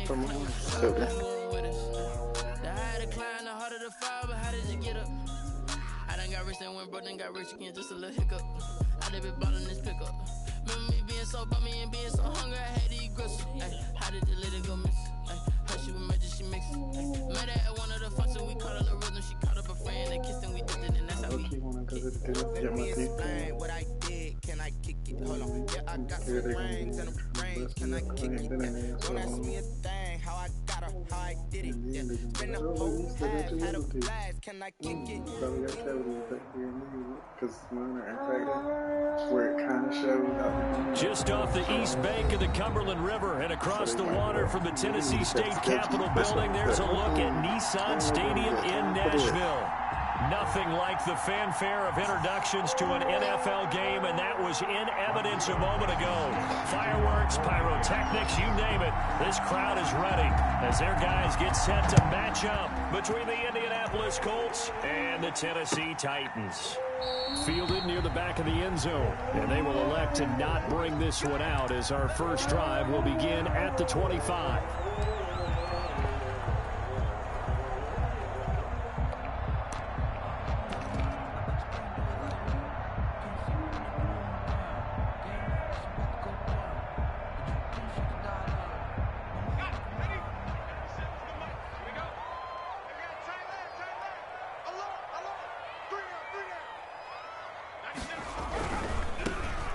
from home. I done got rich and went broke, then got rich again, just a little hiccup. I done been ballin' this pickup. Remember me being so bummy and being so hungry, I had to eat gristle. Ay, how did the lady go miss? Ay, her she was major, she mixed. Met her at one of the functions, we caught her the rhythm. She caught up a friend, they kissed and we dipped it, and that's how we Let me explain what I did. Can I kick it? Hold on. Yeah, I got some rings and a ring. Can I kick it? Don't ask me a thing. How I got her, how I did it. Yeah. Been a whole half, had a blast. Can I kick it? Probably got cavities back here in because mine are impacted where it kind of showed up. Just off the east bank of the Cumberland River and across the water from the Tennessee State Capitol building, there's a look at Nissan Stadium in Nashville. Nothing like the fanfare of introductions to an NFL game, and that was in evidence a moment ago. Fireworks, pyrotechnics, you name it. This crowd is ready as their guys get set to match up between the Indianapolis Colts and the Tennessee Titans. Fielded near the back of the end zone, and they will elect to not bring this one out as our first drive will begin at the 25.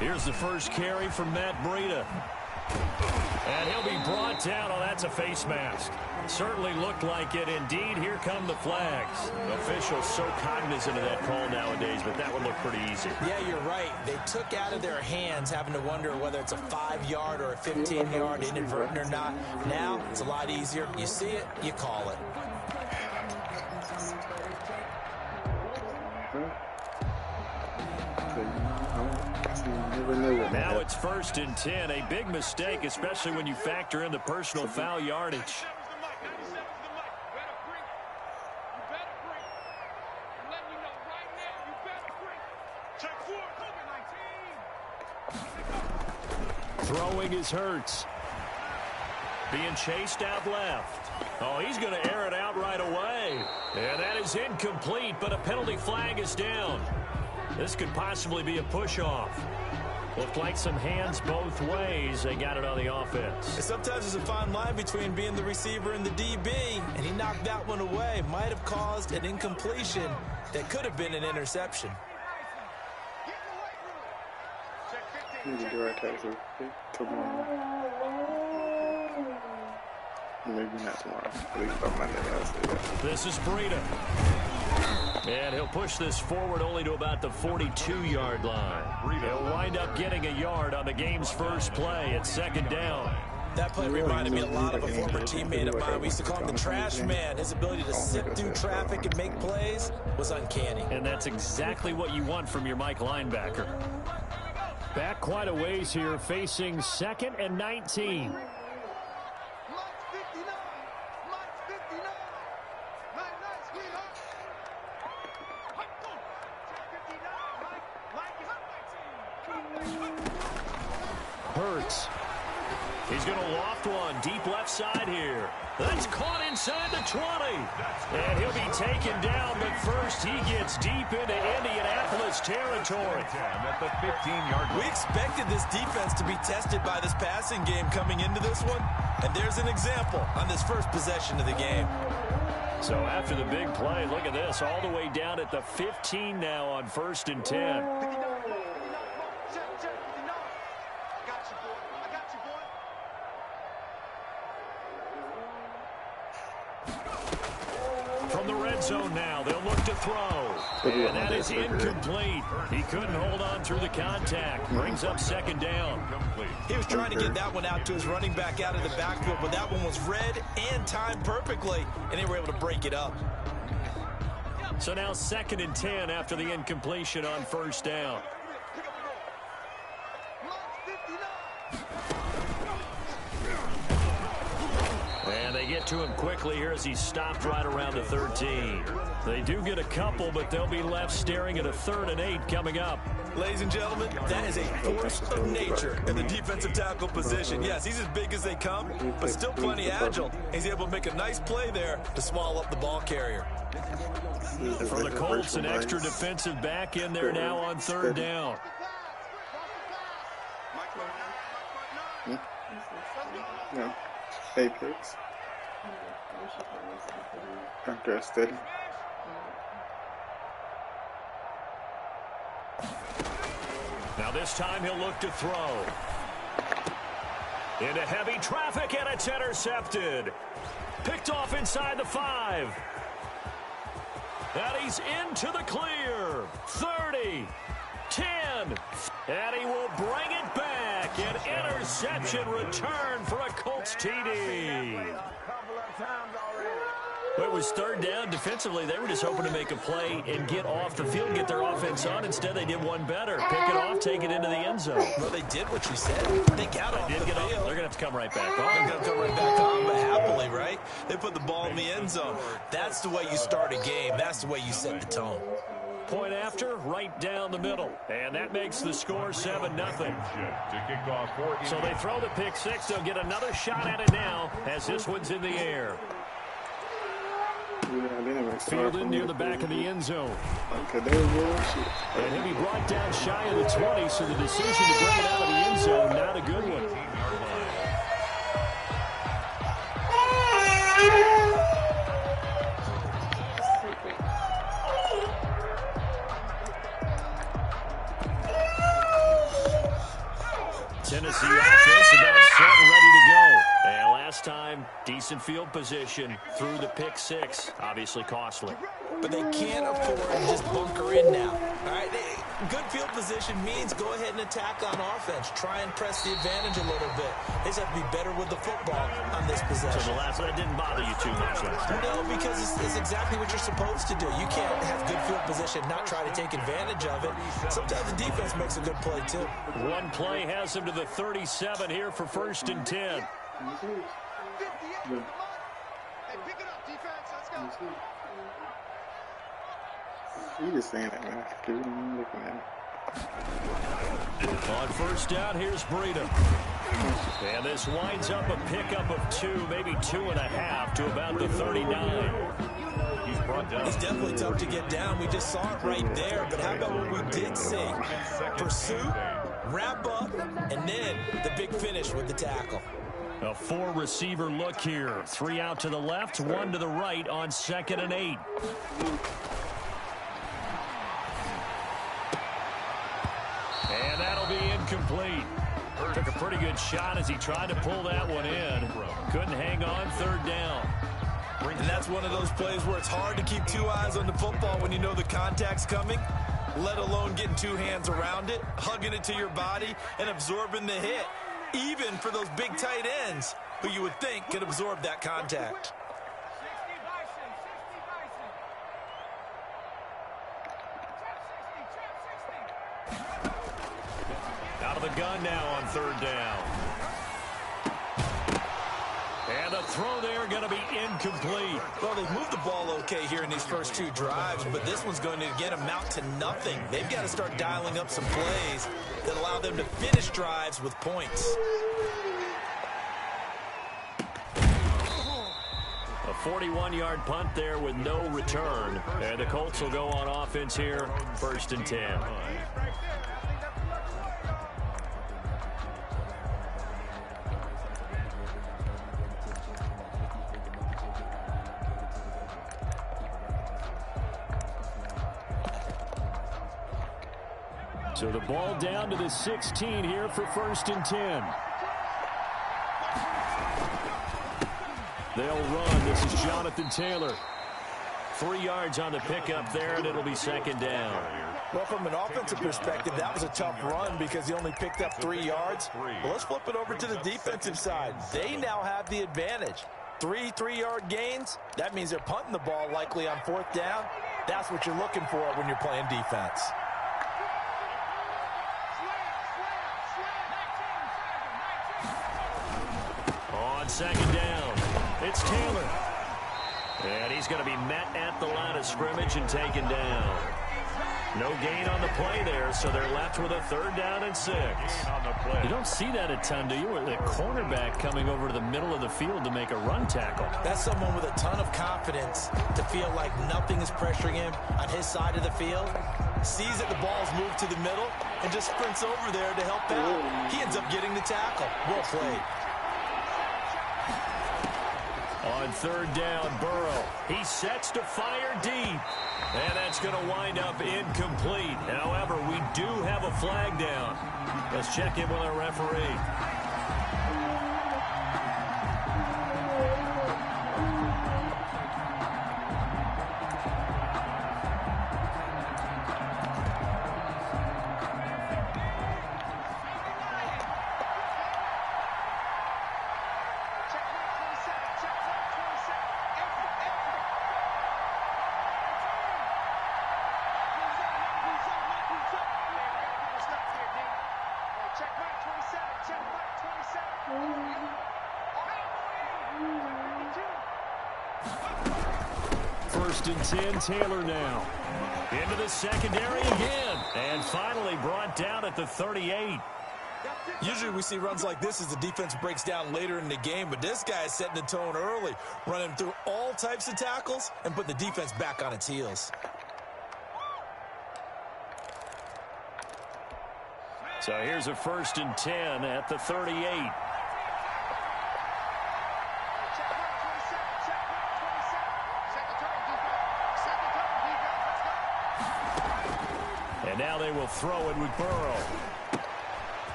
Here's the first carry from Matt Breida. And he'll be brought down. Oh, that's a face mask. Certainly looked like it. Indeed, here come the flags. Officials so cognizant of that call nowadays, but that would look pretty easy. Yeah, you're right. They took out of their hands having to wonder whether it's a 5-yard or a 15-yard, inadvertent or not. Now, it's a lot easier. You see it, you call it. Now it's 1st and 10. A big mistake, especially when you factor in the personal foul yardage. Throwing is Hurts. Being chased out left. Oh, he's going to air it out right away. And that is incomplete, but a penalty flag is down. This could possibly be a push-off. Looked like some hands both ways. They got it on the offense. Sometimes there's a fine line between being the receiver and the DB, and he knocked that one away. Might have caused an incompletion that could have been an interception. Maybe not tomorrow. At least on Monday, I'll say that. This is Breida. And he'll push this forward only to about the 42-yard line. He'll wind up getting a yard on the game's first play at 2nd down. That play reminded me a lot of a former teammate of mine. We used to call him the trash man. His ability to sift through traffic and make plays was uncanny. And that's exactly what you want from your Mike linebacker. Back quite a ways here, facing 2nd and 19. Hurts. He's going to loft one deep left side here. That's caught inside the 20. And he'll be taken down, but first he gets deep into Indianapolis territory. At the 15-yard line. We expected this defense to be tested by this passing game coming into this one. And there's an example on this first possession of the game. So after the big play, look at this, all the way down at the 15 now on 1st and 10. From the red zone now, they'll look to throw. And that is incomplete. He couldn't hold on through the contact. Brings up 2nd down. He was trying to get that one out to his running back out of the backfield, but that one was read and timed perfectly, and they were able to break it up. So now 2nd and 10 after the incompletion on 1st down. get to him quickly here as he's stopped right around the 13. They do get a couple, but they'll be left staring at a 3rd and 8 coming up. Ladies and gentlemen, that is a force of nature in the defensive tackle position. Yes, he's as big as they come, but still plenty agile. He's able to make a nice play there to swallow up the ball carrier. For the Colts, an extra defensive back in there now on 3rd down. No. Apex. Interested. Now this time he'll look to throw. Into heavy traffic, and it's intercepted. Picked off inside the 5. And he's into the clear. 30, 10, and he will bring it back. An interception return for a Colts TD. It was 3rd down. Defensively, they were just hoping to make a play and get off the field, get their offense on. Instead, they did one better. Pick it off, take it into the end zone. Well, they did what you said. They got off the field. They're going to have to come right back on. They're going to come right back on, but happily, right? They put the ball in the end zone. That's the way you start a game. That's the way you set the tone. Point after, right down the middle. And that makes the score 7-0. So they throw the pick 6. They'll get another shot at it now as this one's in the air. Fielded near the back of the end zone. And he'll be brought down shy of the 20, so the decision to bring it out of the end zone, not a good one. Tennessee offense about set and ready to go. And last time, decent field position through the pick 6. Obviously costly. But they can't afford to just bunker in now. All right, good field position means go ahead and attack on offense. Try and press the advantage a little bit. They just have to be better with the football on this possession. So the last one didn't bother you too much last time? No, because it's exactly what you're supposed to do. You can't have good field position, not try to take advantage of it. Sometimes the defense makes a good play, too. One play has him to the 37 here for 1st and 10. You just saying that, man. Keep looking at him. On 1st down, here's Breida. And this winds up a pickup of 2, maybe 2.5 to about the 39. It's definitely tough to get down. We just saw it right there. But how about what we did see? Pursuit, wrap up, and then the big finish with the tackle. A 4-receiver look here. 3 out to the left, 1 to the right on 2nd and 8. And that'll be incomplete. Took a pretty good shot as he tried to pull that one in. Couldn't hang on 3rd down. And that's one of those plays where it's hard to keep 2 eyes on the football when you know the contact's coming, let alone getting 2 hands around it, hugging it to your body, and absorbing the hit. Even for those big tight ends who you would think could absorb that contact. Out of the gun now on 3rd down. And the throw there going to be incomplete. Well, they've moved the ball okay here in these first 2 drives, but this one's going to again amount to nothing. They've got to start dialing up some plays that allow them to finish drives with points. A 41-yard punt there with no return. And the Colts will go on offense here, 1st and 10. So the ball down to the 16 here for 1st and 10. They'll run. This is Jonathan Taylor. 3 yards on the pickup there, and it'll be 2nd down. Well, from an offensive perspective, that was a tough run because he only picked up 3 yards. Well, let's flip it over to the defensive side. They now have the advantage. 3 3-yard gains. That means they're punting the ball likely on 4th down. That's what you're looking for when you're playing defense. On 2nd down. It's Taylor. And he's going to be met at the line of scrimmage and taken down. No gain on the play there, so they're left with a 3rd down and 6. You don't see that a ton, do you? With a cornerback coming over to the middle of the field to make a run tackle. That's someone with a ton of confidence to feel like nothing is pressuring him on his side of the field. Sees that the ball's moved to the middle and just sprints over there to help out. He ends up getting the tackle. Well played. On 3rd down, Burrow. He sets to fire deep. And that's going to wind up incomplete. However, we do have a flag down. Let's check in with our referee. First and 10, Taylor now. Into the secondary again. And finally brought down at the 38. Usually we see runs like this as the defense breaks down later in the game, but this guy is setting the tone early, running through all types of tackles and put the defense back on its heels. So here's a 1st and 10 at the 38. And now they will throw it with Burrow.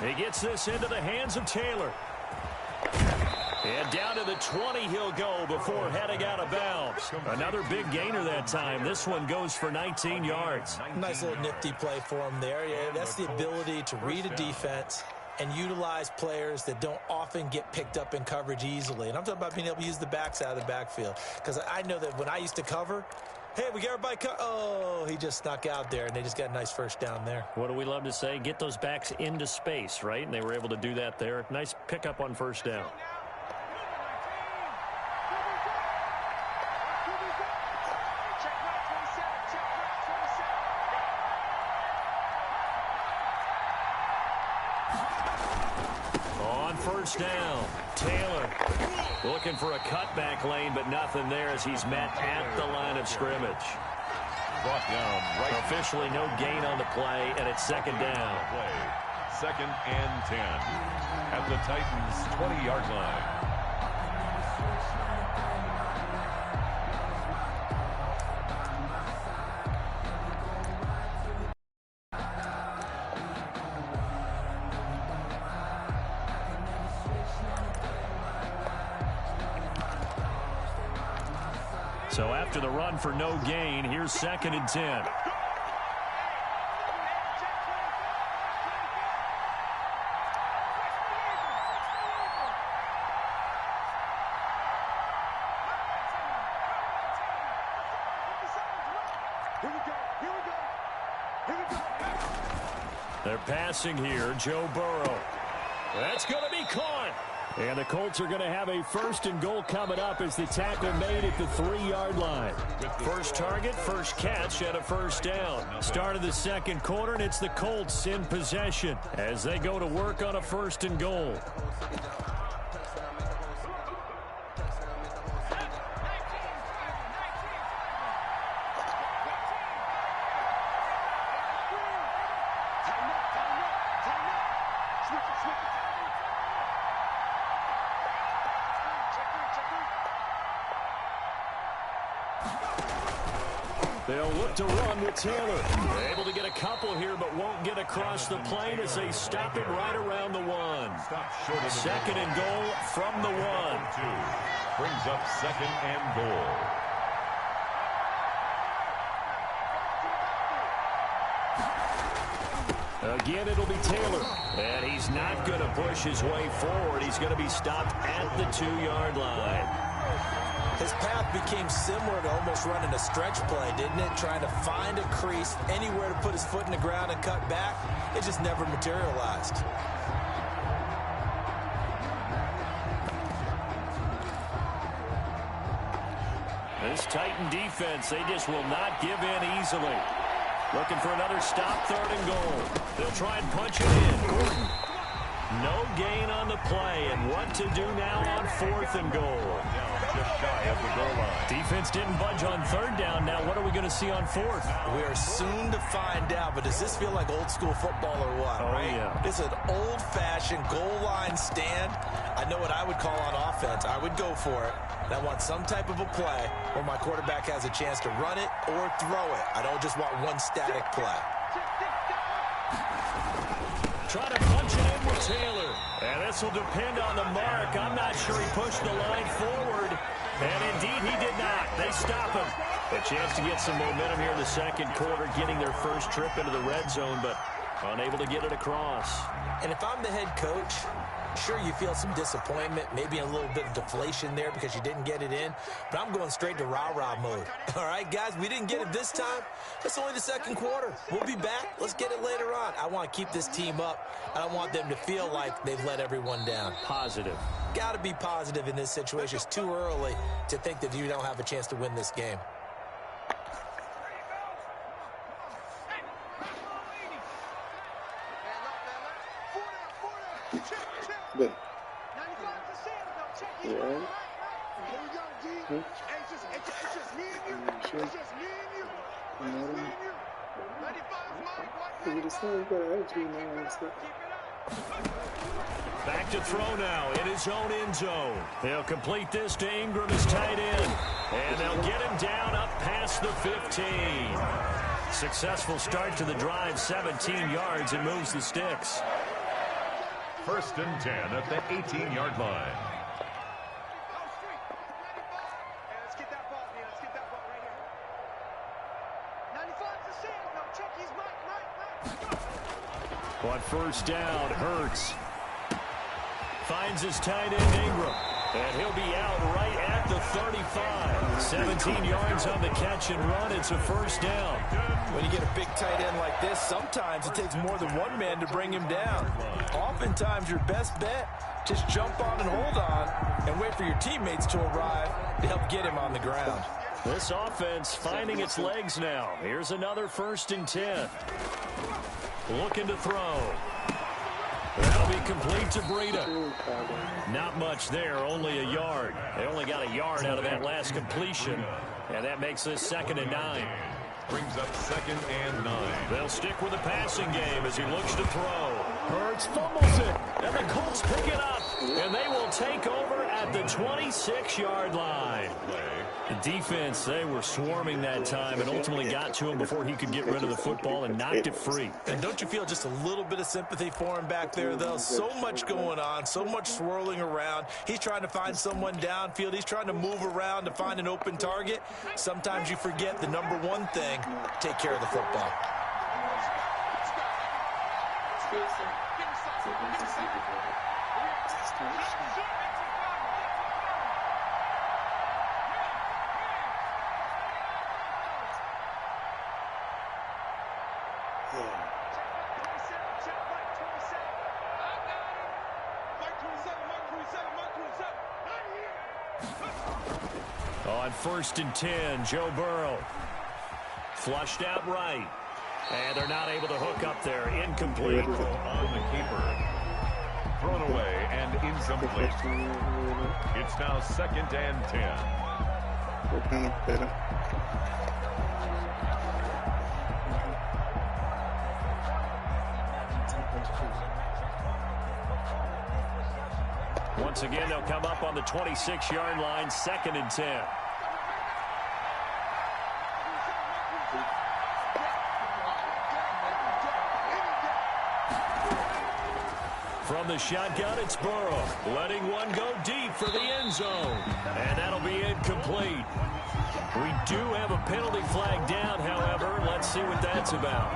He gets this into the hands of Taylor. And down to the 20 he'll go before heading out of bounds. Another big gainer that time. This one goes for 19 yards. Nice little nifty play for him there. Yeah, that's the ability to read a defense and utilize players that don't often get picked up in coverage easily. And I'm talking about being able to use the backs out of the backfield. Because I know that when I used to cover, hey, we got everybody oh, he just snuck out there, and they just got a nice 1st down there. What do we love to say? Get those backs into space, right? And they were able to do that there. Nice pickup on 1st down. On 1st down, Taylor looking for a cutback lane, but nothing there as he's met at the line of scrimmage. Brought down right. Officially no gain on the play, and it's 2nd down. 2nd and 10 at the Titans' 20-yard line. So after the run for no gain, here's 2nd and 10. They're passing here, Joe Burrow. That's going to be caught. And the Colts are going to have a 1st and goal coming up as the tackle made at the 3-yard line. First target, first catch at a 1st down. Start of the 2nd quarter, and it's the Colts in possession as they go to work on a 1st and goal. They'll look to run with Taylor. They're able to get a couple here, but won't get across the plane as they stop him right around the 1. 2nd and goal from the 1. Brings up 2nd and goal. Again, it'll be Taylor. And he's not going to push his way forward. He's going to be stopped at the 2-yard line. His path became similar to almost running a stretch play, didn't it? Trying to find a crease, anywhere to put his foot in the ground and cut back. It just never materialized. This Titan defense, they just will not give in easily. Looking for another stop, 3rd and goal. They'll try and punch it in. Gordon. No gain on the play, and what to do now on 4th and goal. Just shy of the goal line. Defense didn't budge on 3rd down. Now what are we going to see on 4th? We are soon to find out, but does this feel like old school football or what? Oh, right? yeah. It's an old-fashioned goal line stand. I know what I would call on offense. I would go for it. And I want some type of a play where my quarterback has a chance to run it or throw it. I don't just want one static play. Try to punch it in with Taylor. And this will depend on the mark. I'm not sure he pushed the line forward. And indeed, he did not. They stop him. A chance to get some momentum here in the 2nd quarter, getting their first trip into the red zone, but unable to get it across. And if I'm the head coach, sure, you feel some disappointment, maybe a little bit of deflation there because you didn't get it in, but I'm going straight to rah-rah mode. All right, guys, we didn't get it this time. It's only the 2nd quarter. We'll be back. Let's get it later on. I want to keep this team up. I don't want them to feel like they've let everyone down. Positive. Got to be positive in this situation. It's too early to think that you don't have a chance to win this game. But, yeah. Back to throw now in his own end zone. They'll complete this to Ingram as tight end. And they'll get him down up past the 15. Successful start to the drive, 17 yards, and moves the sticks. 1st and 10 at the 18-yard line. Let's get that ball, man. Let's get that ball right here. 95 to Sam. No, check. He's Mike. On 1st down, Hurts finds his tight end Ingram. And he'll be out right at the 35. 17 yards on the catch and run. It's a 1st down. When you get a big tight end like this, sometimes it takes more than one man to bring him down. Oftentimes, your best bet, just jump on and hold on and wait for your teammates to arrive to help get him on the ground. This offense finding its legs now. Here's another 1st and 10. Looking to throw. That'll be complete to Breida. Not much there, only a yard. They only got a yard out of that last completion, and that makes this 2nd and 9. Brings up 2nd and 9. They'll stick with the passing game as he looks to throw. Hurts fumbles it, and the Colts pick it up, and they will take over at the 26-yard line. The defense, they were swarming that time and ultimately got to him before he could get rid of the football and knocked it free. And don't you feel just a little bit of sympathy for him back there, though? So much going on, so much swirling around. He's trying to find someone downfield. He's trying to move around to find an open target. Sometimes you forget the number one thing, take care of the football. On 1st and 10, Joe Burrow. Flushed out right. And they're not able to hook up there. Incomplete. On the keeper. Thrown away and incomplete. It's now 2nd and 10. We're kind of better. Once again, they'll come up on the 26-yard line, 2nd and 10. From the shotgun, it's Burrow, letting one go deep for the end zone. And that'll be incomplete. We do have a penalty flag down, however. Let's see what that's about.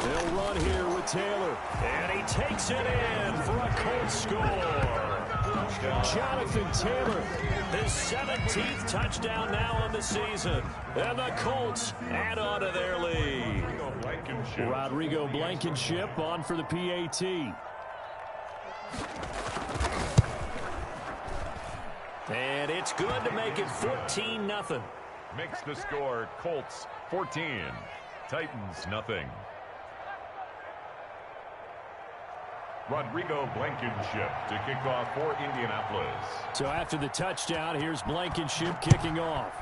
They'll run here with Taylor, and he takes it in for a Colts score. Jonathan Taylor, his 17th touchdown now on the season. And the Colts add on to their lead. Rodrigo Blankenship on for the PAT. And it's good to make it 14-0. Makes the score Colts 14, Titans nothing. Rodrigo Blankenship to kick off for Indianapolis. So after the touchdown, here's Blankenship kicking off.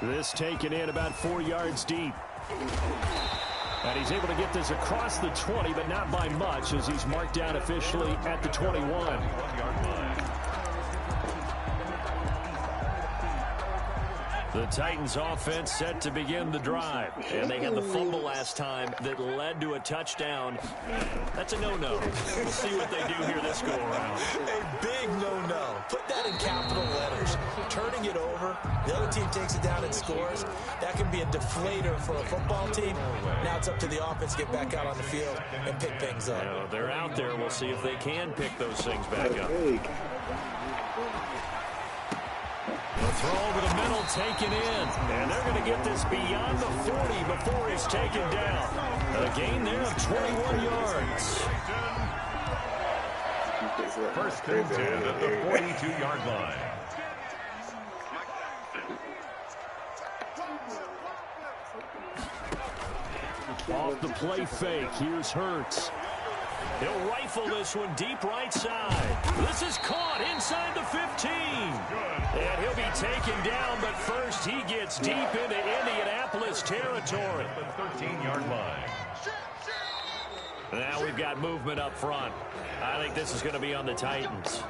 This taken in about 4 yards deep. And he's able to get this across the 20, but not by much, as he's marked down officially at the 21. The Titans offense set to begin the drive. And they had the fumble last time that led to a touchdown. That's a no-no. We'll see what they do here this go-around. A big no-no. Put that in capital letters. Turning it over, the other team takes it down and scores. That can be a deflator for a football team. Now it's up to the offense to get back out on the field and pick things up. You know, they're out there. We'll see if they can pick those things back up. The throw over the middle taken in. And they're going to get this beyond the 40 before he's taken down. A gain there of 21 yards. First and 10 at the 42-yard line. Off the play fake, here's Hurts. He'll rifle this one deep right side. This is caught inside the 15. And he'll be taken down, but first he gets deep into Indianapolis territory. The 13-yard line. Now we've got movement up front. I think this is going to be on the Titans.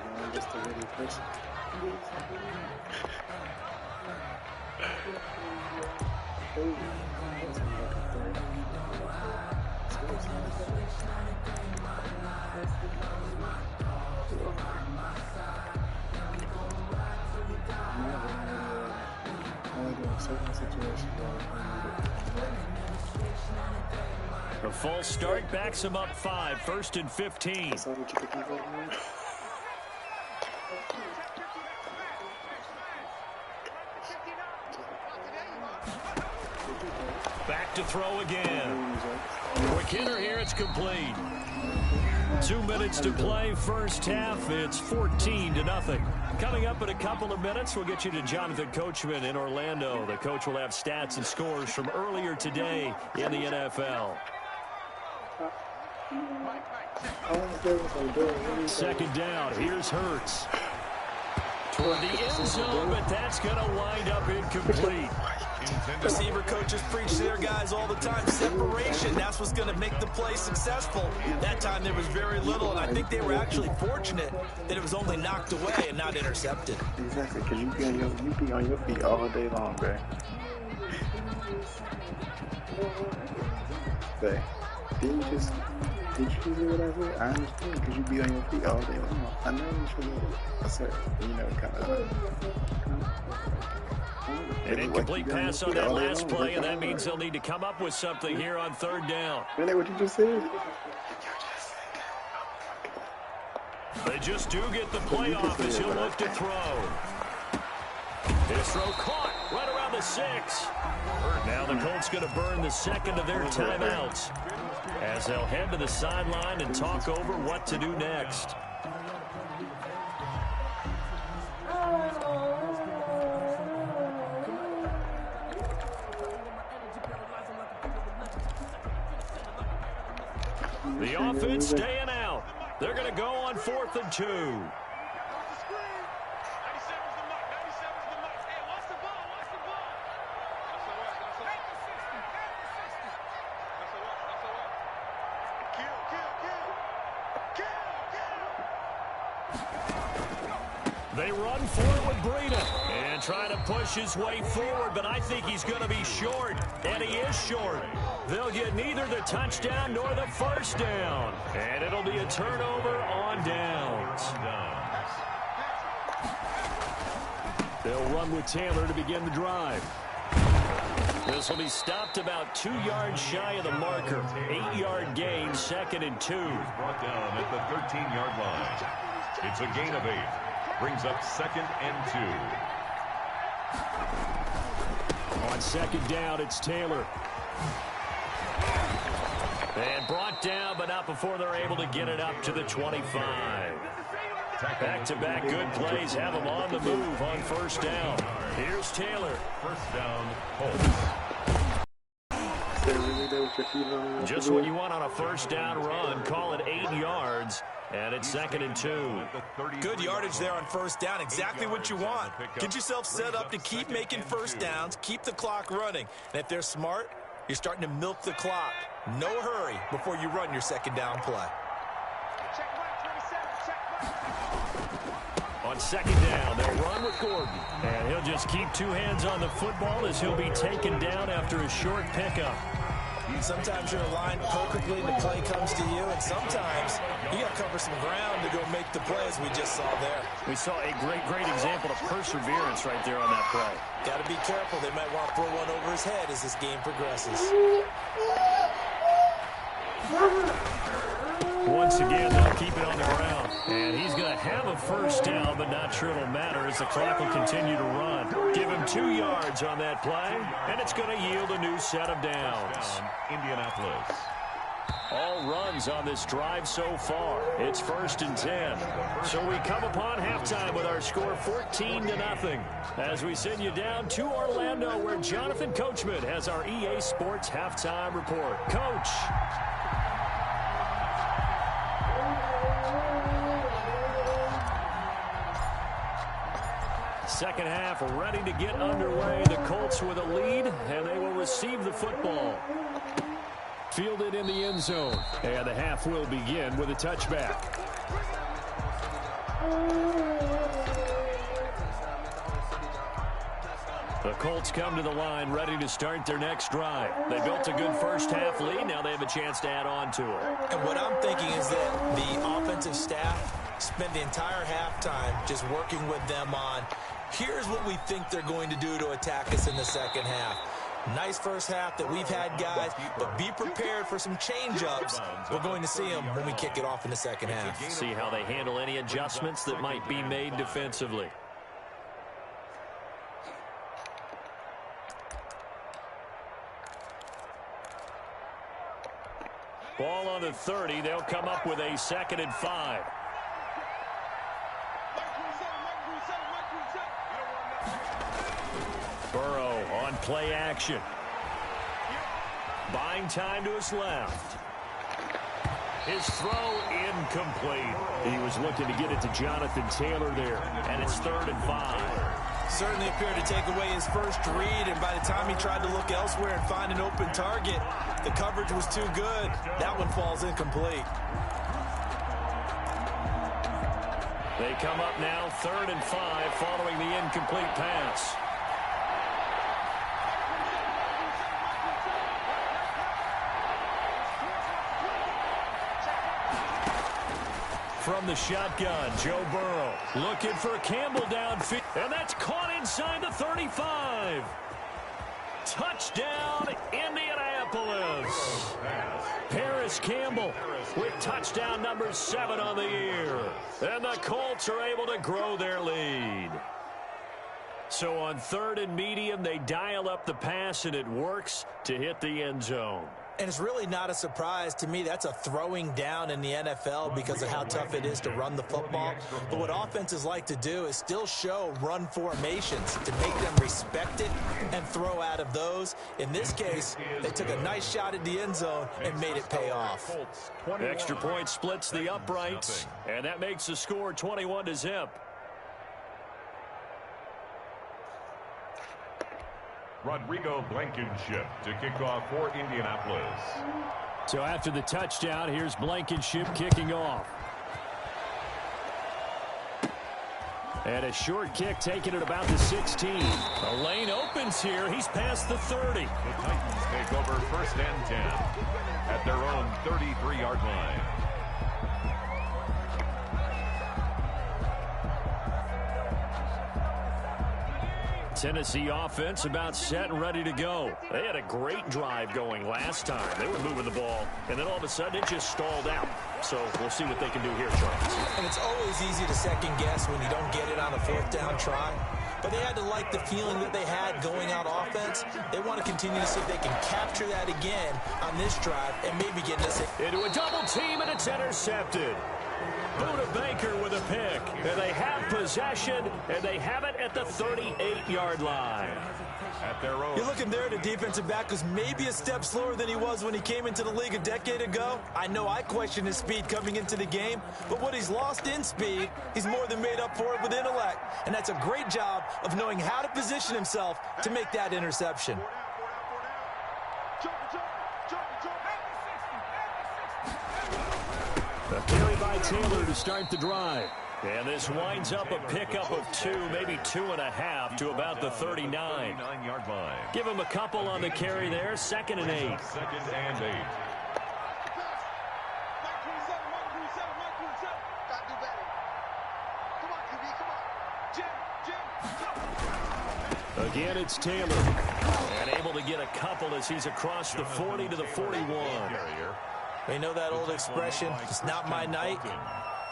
A false start backs him up 5, first and 15. Back to throw again. Quick hitter here, it's complete. 2 minutes to play, first half. It's 14-0. Coming up in a couple of minutes, we'll get you to Jonathan Coachman in Orlando. The coach will have stats and scores from earlier today in the NFL. Second down, here's Hurts. Toward the end zone, but that's going to wind up incomplete. Receiver coaches preach to their guys all the time. Separation, that's what's going to make the play successful. That time there was very little, and I think they were actually fortunate that it was only knocked away and not intercepted. Exactly, because you be on your feet all day long, bro. Say, did you just hear what I said? I understand, because you be on your feet all day long. I know you should have a certain, kind of an incomplete pass on that last play, and that means they'll need to come up with something here on third down. Isn't that what you just said? They just do get the play off as he'll look to throw. His throw caught right around the 6. Now the Colts going to burn the second of their timeouts as they'll head to the sideline and talk over what to do next. The offense staying out. They're going to go on 4th and 2. They run for it with Breida and trying to push his way forward, but I think he's going to be short, and he is short. They'll get neither the touchdown nor the first down, and it'll be a turnover on downs. They'll run with Taylor to begin the drive. This will be stopped about 2 yards shy of the marker. 8-yard gain, 2nd and 2. Brought down at the 13-yard line. It's a gain of 8. Brings up 2nd and 2. On 2nd down, it's Taylor. And brought down, but not before they're able to get it up to the 25. Back-to-back good plays have them on the move on 1st down. Here's Taylor. 1st down, Colts. Just what you want on a 1st down run. Call it 8 yards, and it's 2nd and 2. Good yardage there on 1st down. Exactly what you want. Get yourself set up to keep making 1st downs, keep the clock running. And if they're smart, you're starting to milk the clock. No hurry before you run your 2nd down play. On 2nd down, they'll run with Gordon. And he'll just keep 2 hands on the football as he'll be taken down after a short pickup. Sometimes you're aligned perfectly and the play comes to you, and sometimes you got to cover some ground to go make the play, as we just saw there. We saw a great example of perseverance right there on that play. Got to be careful. They might want to throw one over his head as this game progresses. Once again, they'll keep it on the ground. And he's going to have a 1st down, but not sure it'll matter as the clock will continue to run. Give him 2 yards on that play, and it's going to yield a new set of downs. Indianapolis. All runs on this drive so far. It's 1st and 10. So we come upon halftime with our score 14-0. As we send you down to Orlando, where Jonathan Coachman has our EA Sports halftime report. Coach. Second half ready to get underway. The Colts with a lead, and they will receive the football. Fielded in the end zone. And the half will begin with a touchback. The Colts come to the line ready to start their next drive. They built a good 1st half lead. Now they have a chance to add on to it. And what I'm thinking is that the offensive staff spent the entire halftime just working with them on, here's what we think they're going to do to attack us in the 2nd half. Nice 1st half that we've had, guys, but be prepared for some change-ups. We're going to see them when we kick it off in the 2nd half. See how they handle any adjustments that might be made defensively. Ball on the 30. They'll come up with a 2nd and 5. Burrow on play action. Buying time to his left. His throw incomplete. He was looking to get it to Jonathan Taylor there, and it's 3rd and 5. Certainly appeared to take away his first read, and by the time he tried to look elsewhere and find an open target, the coverage was too good. That one falls incomplete. They come up now 3rd and 5 following the incomplete pass. From the shotgun, Joe Burrow looking for Campbell downfield, and that's caught inside the 35. Touchdown, Indianapolis. Paris Campbell with touchdown number 7 on the year. And the Colts are able to grow their lead. So on 3rd and medium, they dial up the pass, and it works to hit the end zone. And it's really not a surprise to me. That's a throwing down in the NFL because of how tough it is to run the football. But what offenses like to do is still show run formations to make them respect it and throw out of those. In this case, they took a nice shot at the end zone and made it pay off. Extra point splits the uprights, and that makes the score 21-0. Rodrigo Blankenship to kick off for Indianapolis. So after the touchdown, here's Blankenship kicking off. And a short kick taken at about the 16. The lane opens here. He's past the 30. The Titans take over 1st and 10 at their own 33-yard line. Tennessee offense about set and ready to go. They had a great drive going last time. They were moving the ball, and then all of a sudden it just stalled out. So we'll see what they can do here, Charles. And it's always easy to second guess when you don't get it on a fourth down try. But they had to like the feeling that they had going out offense. They want to continue to see if they can capture that again on this drive and maybe get this into a double team, and it's intercepted. Buda Baker with a pick. And they have possession, and they have it at the 38-yard line. At their own. You're looking there at a defensive back who's maybe a step slower than he was when he came into the league a decade ago. I know I questioned his speed coming into the game, but what he's lost in speed, he's more than made up for it with intellect. And that's a great job of knowing how to position himself to make that interception. A carry by Taylor to start the drive. And this winds up a pickup of 2, maybe 2.5 to about the 39. 39-yard line. Give him a couple on the carry there. 2nd and 8. 2nd and 8. Again, it's Taylor. And able to get a couple as he's across the 40 to the 41. You know that old expression, it's not my night?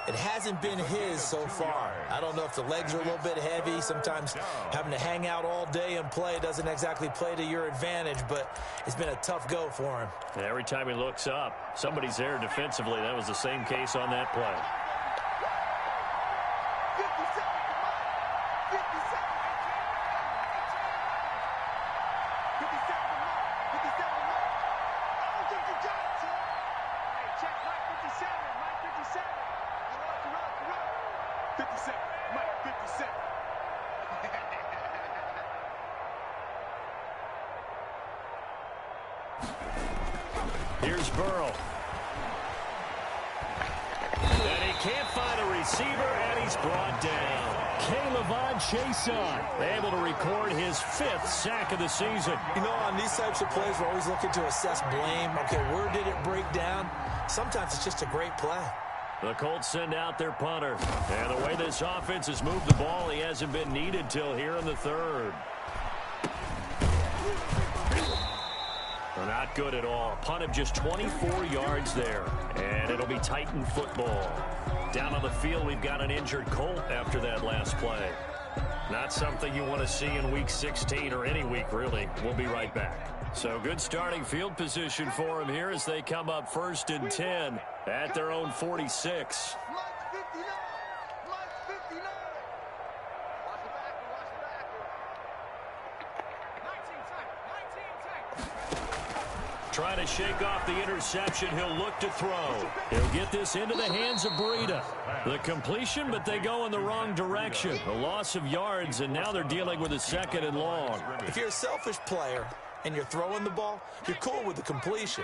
It hasn't been his so far. I don't know if the legs are a little bit heavy. Sometimes having to hang out all day and play doesn't exactly play to your advantage, but it's been a tough go for him. And every time he looks up, somebody's there defensively. That was the same case on that play. Here's Burrow. And he can't find a receiver, and he's brought down. K'Lavon Chaisson able to record his 5th sack of the season. You know, on these types of plays, we're always looking to assess blame. Okay, where did it break down? Sometimes it's just a great play. The Colts send out their punter. And the way this offense has moved the ball, he hasn't been needed till here in the 3rd. Not good at all. Punt of just 24 yards there. And it'll be Titan football. Down on the field, we've got an injured Colt after that last play. Not something you want to see in Week 16 or any week, really. We'll be right back. So good starting field position for him here as they come up 1st and 10 at their own 46. Trying to shake off the interception. He'll look to throw. He'll get this into the hands of Breida. The completion, but they go in the wrong direction. A loss of yards, and now they're dealing with a 2nd and long. If you're a selfish player and you're throwing the ball, you're cool with the completion.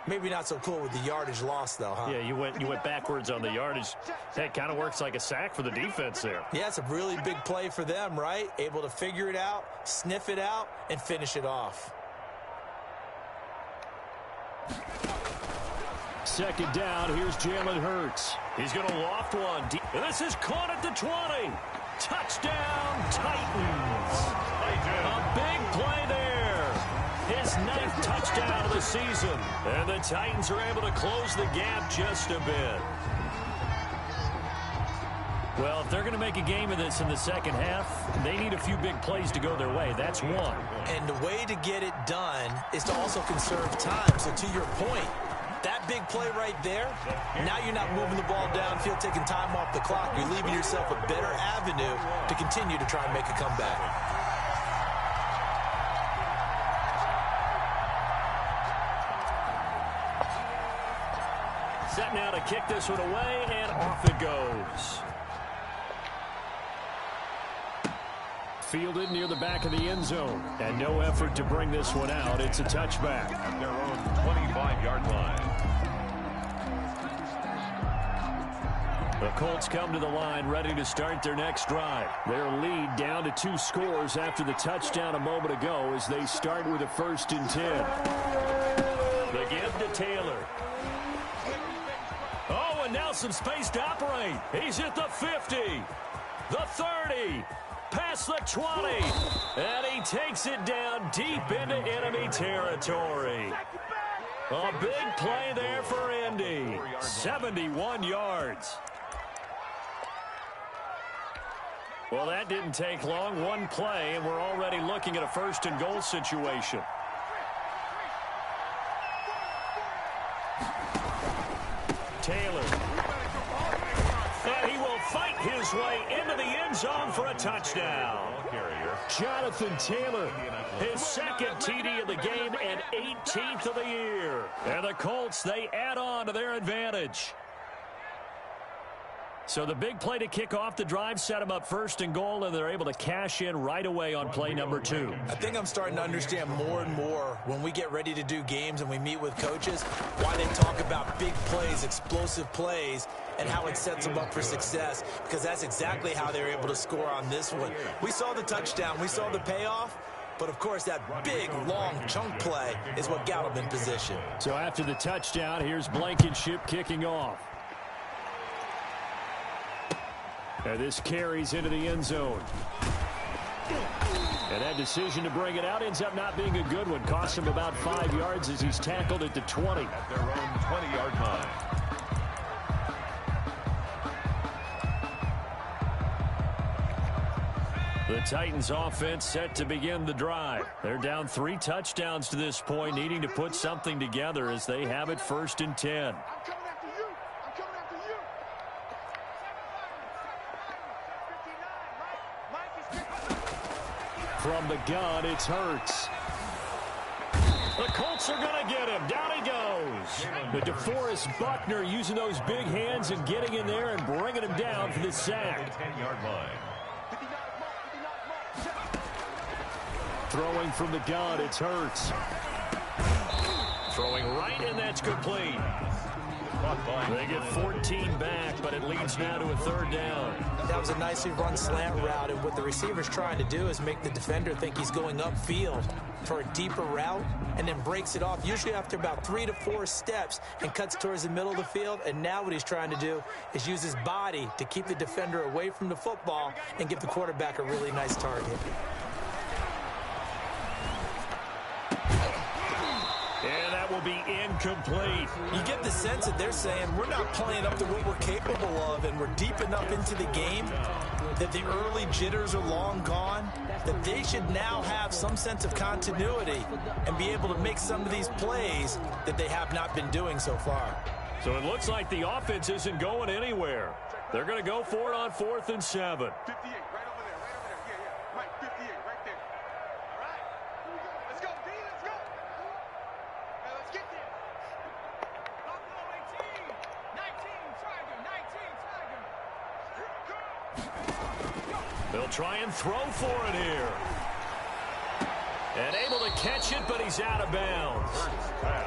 Maybe not so cool with the yardage loss, though, huh? Yeah, you went backwards on the yardage. That kind of works like a sack for the defense there. Yeah, it's a really big play for them, right? Able to figure it out, sniff it out, and finish it off. 2nd down, here's Jalen Hurts. He's going to loft one. And this is caught at the 20. Touchdown, Titans. A big play there. His 9th touchdown of the season. And the Titans are able to close the gap just a bit. Well, if they're going to make a game of this in the 2nd half, they need a few big plays to go their way. That's one. And the way to get it done is to also conserve time. So to your point, that big play right there, now you're not moving the ball downfield, taking time off the clock. You're leaving yourself a better avenue to continue to try and make a comeback. Set now to kick this one away, and off it goes. Fielded near the back of the end zone. And no effort to bring this one out. It's a touchback. At their own 25-yard line. The Colts come to the line ready to start their next drive. Their lead down to 2 scores after the touchdown a moment ago as they start with a 1st and 10. The give to Taylor. Oh, and now some space to operate. He's at the 50, the 30, past the 20. And he takes it down deep into enemy territory. A big play there for Indy. 71 yards. Well, that didn't take long. One play, and we're already looking at a first and goal situation. Taylor. And he will fight his way into the end zone for a touchdown. Jonathan Taylor, his second TD of the game and 18th of the year. And the Colts, they add on to their advantage. So the big play to kick off the drive set them up first and goal, and they're able to cash in right away on play number 2. I think I'm starting to understand more and more when we get ready to do games and we meet with coaches why they talk about big plays, explosive plays, and how it sets them up for success, because that's exactly how they were able to score on this one. We saw the touchdown. We saw the payoff. But, of course, that big, long chunk play is what got them in position. So after the touchdown, here's Blankenship kicking off. And this carries into the end zone. And that decision to bring it out ends up not being a good one. Costs him about 5 yards as he's tackled at the 20. At their own 20-yard line. The Titans offense set to begin the drive. They're down 3 touchdowns to this point, needing to put something together as they have it 1st and 10. From the gun, it's Hurts. The Colts are going to get him. Down he goes. But DeForest Buckner using those big hands and getting in there and bringing him down for the sack. 10-yard line. Throwing from the gun, it's Hurts. Throwing right, and that's complete. They get 14 back, but it leads now to a 3rd down. That was a nicely run slant route, and what the receiver's trying to do is make the defender think he's going upfield for a deeper route, and then breaks it off, usually after about 3 to 4 steps, and cuts towards the middle of the field. And now what he's trying to do is use his body to keep the defender away from the football and give the quarterback a really nice target. And that will be incomplete. You get the sense that they're saying we're not playing up to what we're capable of, and we're deep enough into the game that the early jitters are long gone, that they should now have some sense of continuity and be able to make some of these plays that they have not been doing so far. So it looks like the offense isn't going anywhere. They're going to go for it on 4th and 7. 58, right over there, yeah. Mike, 58, right there. All right, here we go. Let's go, D, let's go. Now let's get there. Buffalo 18, 19, Tiger, 19, Tiger. They'll try and throw for it here. And able to catch it, but he's out of bounds.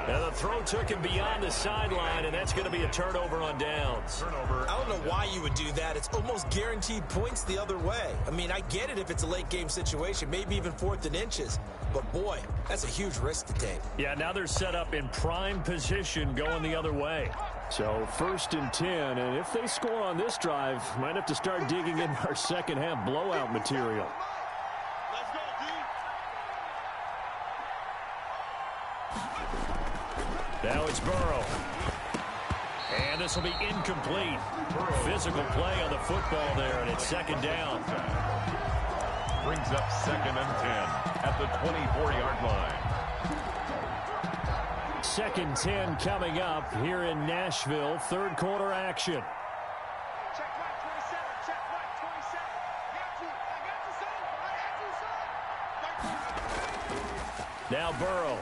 And the throw took him beyond the sideline, and that's going to be a turnover on downs. I don't know why you would do that. It's almost guaranteed points the other way. I mean, I get it if it's a late game situation, maybe even 4th and inches. But, boy, that's a huge risk to take. Yeah, now they're set up in prime position going the other way. So 1st and 10, and if they score on this drive, might have to start digging in our second half blowout material. Now it's Burrow. And this will be incomplete. Physical play on the football there, and it's 2nd down. Brings up 2nd and 10 at the 24-yard line. 2nd 10 coming up here in Nashville. 3rd quarter action. Check right 27, check right 27. Now Burrow.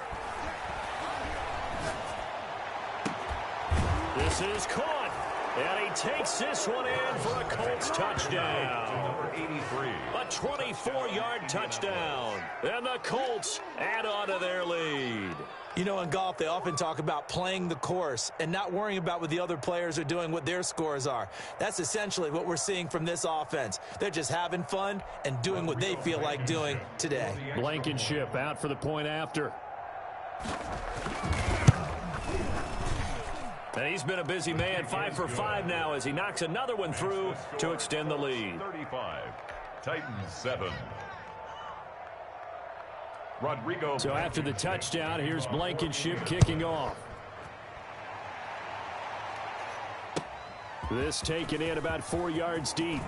This is caught, and he takes this one in for a Colts touchdown. Number 83. A 24-yard touchdown, and the Colts add on to their lead. You know, in golf, they often talk about playing the course and not worrying about what the other players are doing, what their scores are. That's essentially what we're seeing from this offense. They're just having fun and doing what they feel like doing today. Blankenship out for the point after. And he's been a busy man, 5 for 5 now as he knocks another one through to extend the lead. 35. Titans 7. Rodrigo. So after the touchdown, here's Blankenship kicking off. This taken in about 4 yards deep.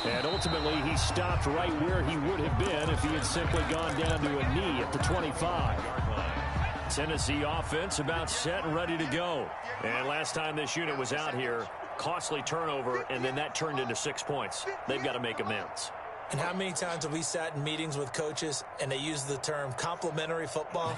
And ultimately, he stopped right where he would have been if he had simply gone down to a knee at the 25. Tennessee offense about set and ready to go. And last time this unit was out here, costly turnover, and then that turned into 6 points. They've got to make amends. And how many times have we sat in meetings with coaches and they use the term complementary football?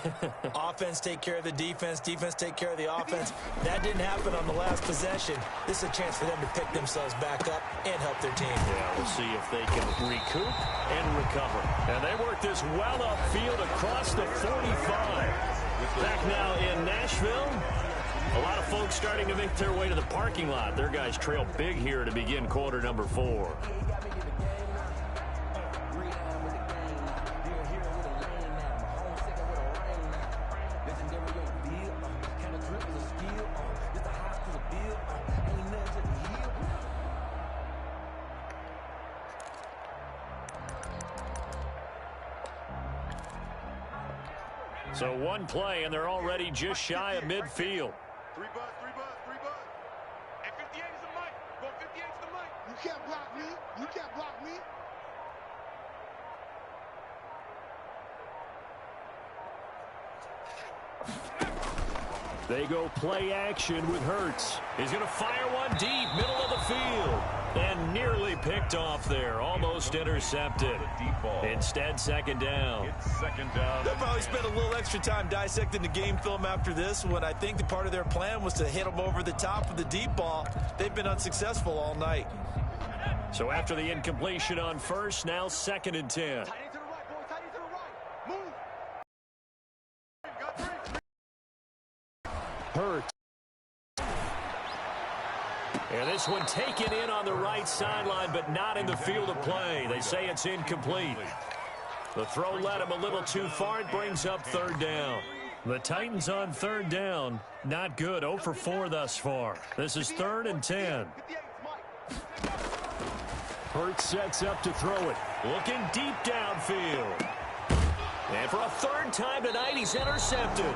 Offense take care of the defense, defense take care of the offense. That didn't happen on the last possession. This is a chance for them to pick themselves back up and help their team. Yeah, we'll see if they can recoup and recover. And they work this well upfield across the 45. Back now in Nashville. A lot of folks starting to make their way to the parking lot. Their guys trail big here to begin quarter number 4. So one play, and they're already just shy of midfield. 3 buzz, 3 buzz, 3 buzz. And 58 is the mic. Go 58 is the mic. You can't block me. You can't block me. They go play action with Hurts. He's going to fire one deep, middle of the field. And nearly picked off there. Almost intercepted. Instead, second down. It's second down. They'll probably spend a little extra time dissecting the game film after this when I think the part of their plan was to hit them over the top of the deep ball. They've been unsuccessful all night. So after the incompletion on first, now second and 10. Tight end to the right, boy. Tight end to the right. Move. Got 3. Hurts. And this one taken in on the right sideline, but not in the field of play. They say it's incomplete. The throw led him a little too far. It brings up third down. The Titans on third down. Not good. 0 for 4 thus far. This is 3rd and 10. Hurts sets up to throw it. Looking deep downfield. And for a 3rd time tonight, he's intercepted.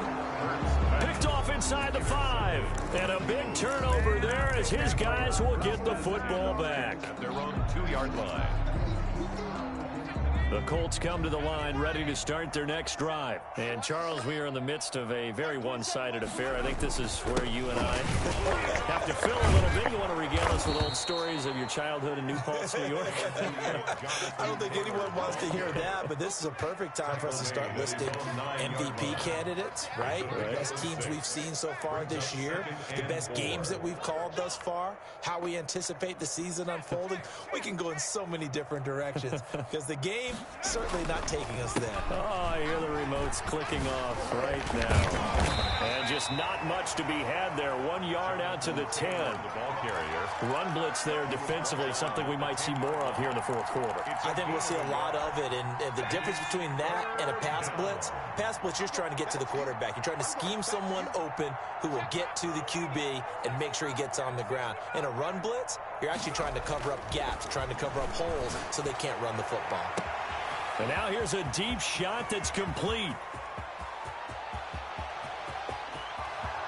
Picked off inside the 5. And a big turnover there as his guys will get the football back. At their own 2-yard line. The Colts come to the line ready to start their next drive. And, Charles, we are in the midst of a very one-sided affair. I think this is where you and I have to fill a little bit. You want to regale us with old stories of your childhood in New Paltz, New York? I don't think anyone wants to hear that, but this is a perfect time for us to start listing MVP candidates, right? The best teams we've seen so far this year, the best games that we've called thus far, how we anticipate the season unfolding. We can go in so many different directions because the game certainly not taking us there. Oh, I hear the remotes clicking off right now. And just not much to be had there. 1 yard out to the 10. The ball carrier. Run blitz there defensively, something we might see more of here in the 4th quarter. I think we'll see a lot of it, and the difference between that and a pass blitz, you're just trying to get to the quarterback. You're trying to scheme someone open who will get to the QB and make sure he gets on the ground. In a run blitz, you're actually trying to cover up gaps, trying to cover up holes so they can't run the football. And now here's a deep shot that's complete.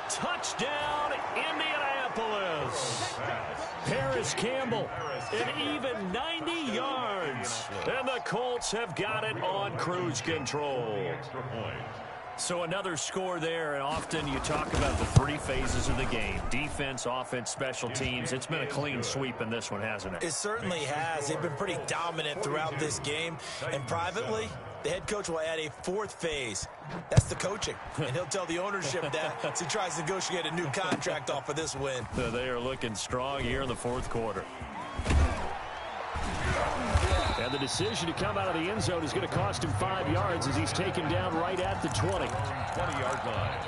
Touchdown, Indianapolis. Paris Campbell, an even 90 yards. And the Colts have got it on cruise control. Extra point. So another score there, and often you talk about the 3 phases of the game. Defense, offense, special teams. It's been a clean sweep in this one, hasn't it? It certainly has. They've been pretty dominant throughout this game. And privately, the head coach will add a 4th phase. That's the coaching. And he'll tell the ownership that as he tries to negotiate a new contract off of this win. So they are looking strong here in the 4th quarter. And the decision to come out of the end zone is going to cost him 5 yards as he's taken down right at the 20. 20-yard line.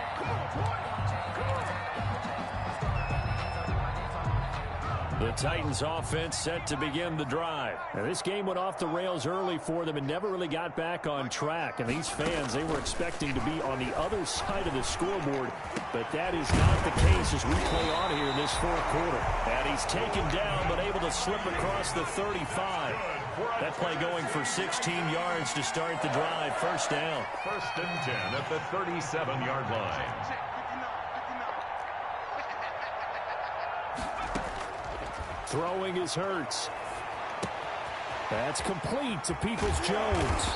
The Titans offense set to begin the drive. Now, this game went off the rails early for them and never really got back on track. And these fans, they were expecting to be on the other side of the scoreboard. But that is not the case as we play on here in this fourth quarter. And he's taken down but able to slip across the 35. That play going for 16 yards to start the drive. First down. 1st and 10 at the 37-yard line. Throwing is Hurts. That's complete to Peoples-Jones.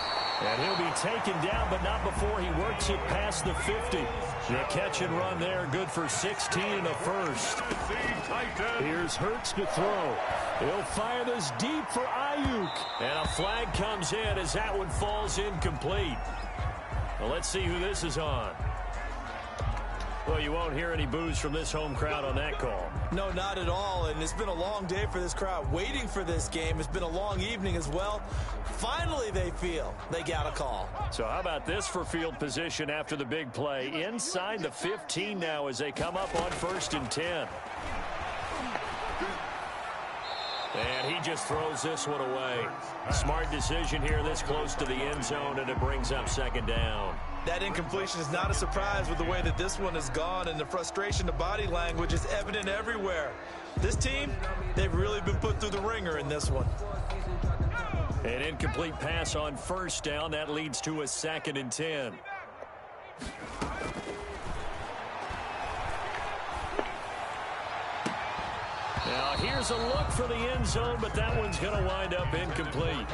And he'll be taken down, but not before he works it past the 50. The catch and run there, good for 16 and a first. Here's Hurts to throw. He'll fire this deep for Ayuk. And a flag comes in as that one falls incomplete. Well, let's see who this is on. Well, you won't hear any boos from this home crowd on that call. No, not at all. And it's been a long day for this crowd waiting for this game. It's been a long evening as well. Finally, they feel they got a call. So how about this for field position after the big play? Inside the 15 now as they come up on 1st and 10. And he just throws this one away. Smart decision here this close to the end zone, and it brings up 2nd down. That incompletion is not a surprise with the way that this one has gone, and the frustration, the body language is evident everywhere. This team, they've really been put through the ringer in this one. An incomplete pass on 1st down. That leads to a 2nd and 10. Now here's a look for the end zone, but that one's going to wind up incomplete.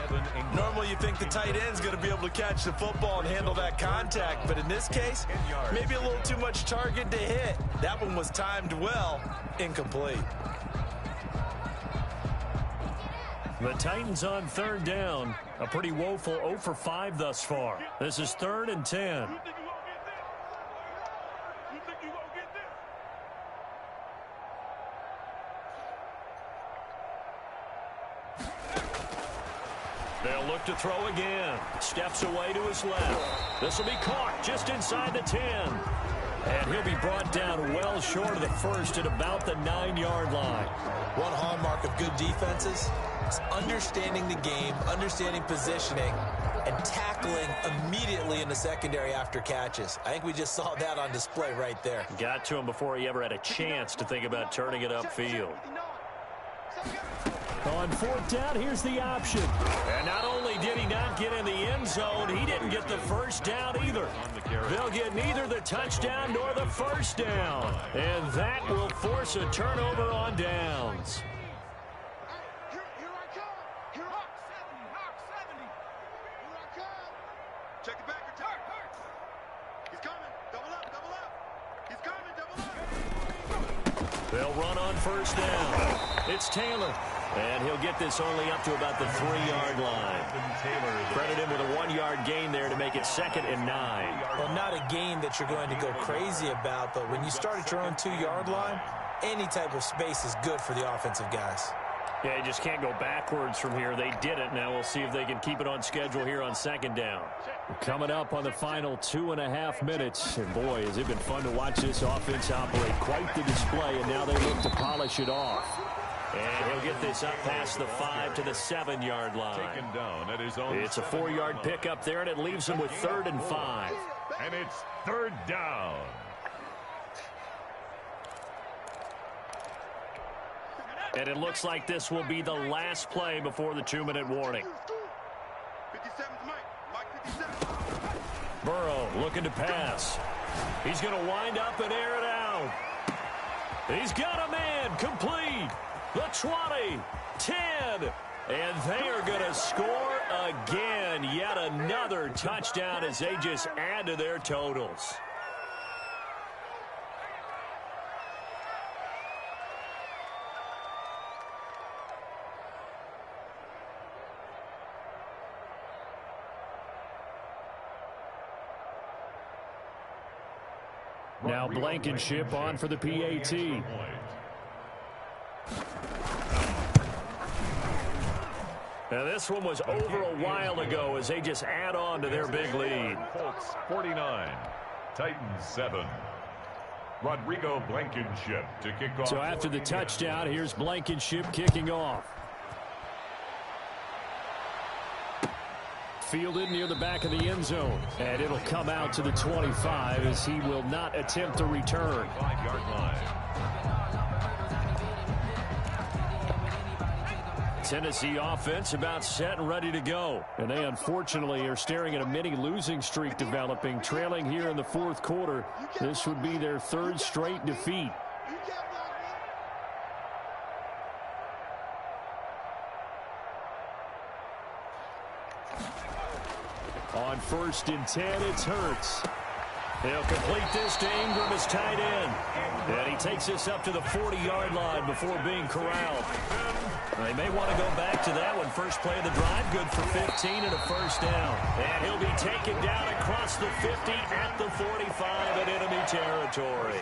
Normally you think the tight end's going to be able to catch the football and handle that contact, but in this case, maybe a little too much target to hit. That one was timed well, incomplete. The Titans on 3rd down. A pretty woeful 0 for 5 thus far. This is 3rd and 10. They'll look to throw again. Steps away to his left. This will be caught just inside the 10. And he'll be brought down well short of the first at about the 9-yard line. One hallmark of good defenses is understanding the game, understanding positioning, and tackling immediately in the secondary after catches. I think we just saw that on display right there. Got to him before he ever had a chance to think about turning it upfield. On 4th down, here's the option. And not only did he not get in the end zone, he didn't get the first down either. They'll get neither the touchdown nor the first down. And that will force a turnover on downs. Here I come. Here Hawk 70. Here I come. Check it back. Hurt. He's coming. Double up. He's coming. Double up. They'll run on 1st down. It's Taylor. And he'll get this only up to about the 3-yard line. Credit him with a 1-yard gain there to make it 2nd and 9. Well, not a gain that you're going to go crazy about, but when you start at your own 2-yard line, any type of space is good for the offensive guys. Yeah, you just can't go backwards from here. They did it. Now we'll see if they can keep it on schedule here on 2nd down. Coming up on the final 2.5 minutes. And boy, has it been fun to watch this offense operate. Quite the display, and now they look to polish it off. And he'll get this up past the 5 to the 7-yard line. Taken down at his own. It's a 4-yard pickup there, and it leaves him with 3rd and 5. And it's 3rd down. And it looks like this will be the last play before the 2-minute warning. 57's Mike 57. Burrow looking to pass. He's going to wind up and air it out. He's got a man complete. The 20, 10, and they are going to score again. Yet another touchdown as they just add to their totals. Now Blankenship on for the PAT. Now this one was over a while ago as they just add on to their big lead. Colts 49, Titans 7. Rodrigo Blankenship to kick off. So after the touchdown, here's Blankenship kicking off. Fielded near the back of the end zone. And it'll come out to the 25 as he will not attempt to return. 5-yard line. Tennessee offense about set and ready to go. And they unfortunately are staring at a mini losing streak developing, trailing here in the fourth quarter. This would be their third straight defeat. On 1st and 10, it's Hurts. He'll complete this to Ingram as tight end. And he takes this up to the 40-yard line before being corralled. They may want to go back to that one. First play of the drive, good for 15 and a first down. And he'll be taken down across the 50 at the 45 in enemy territory.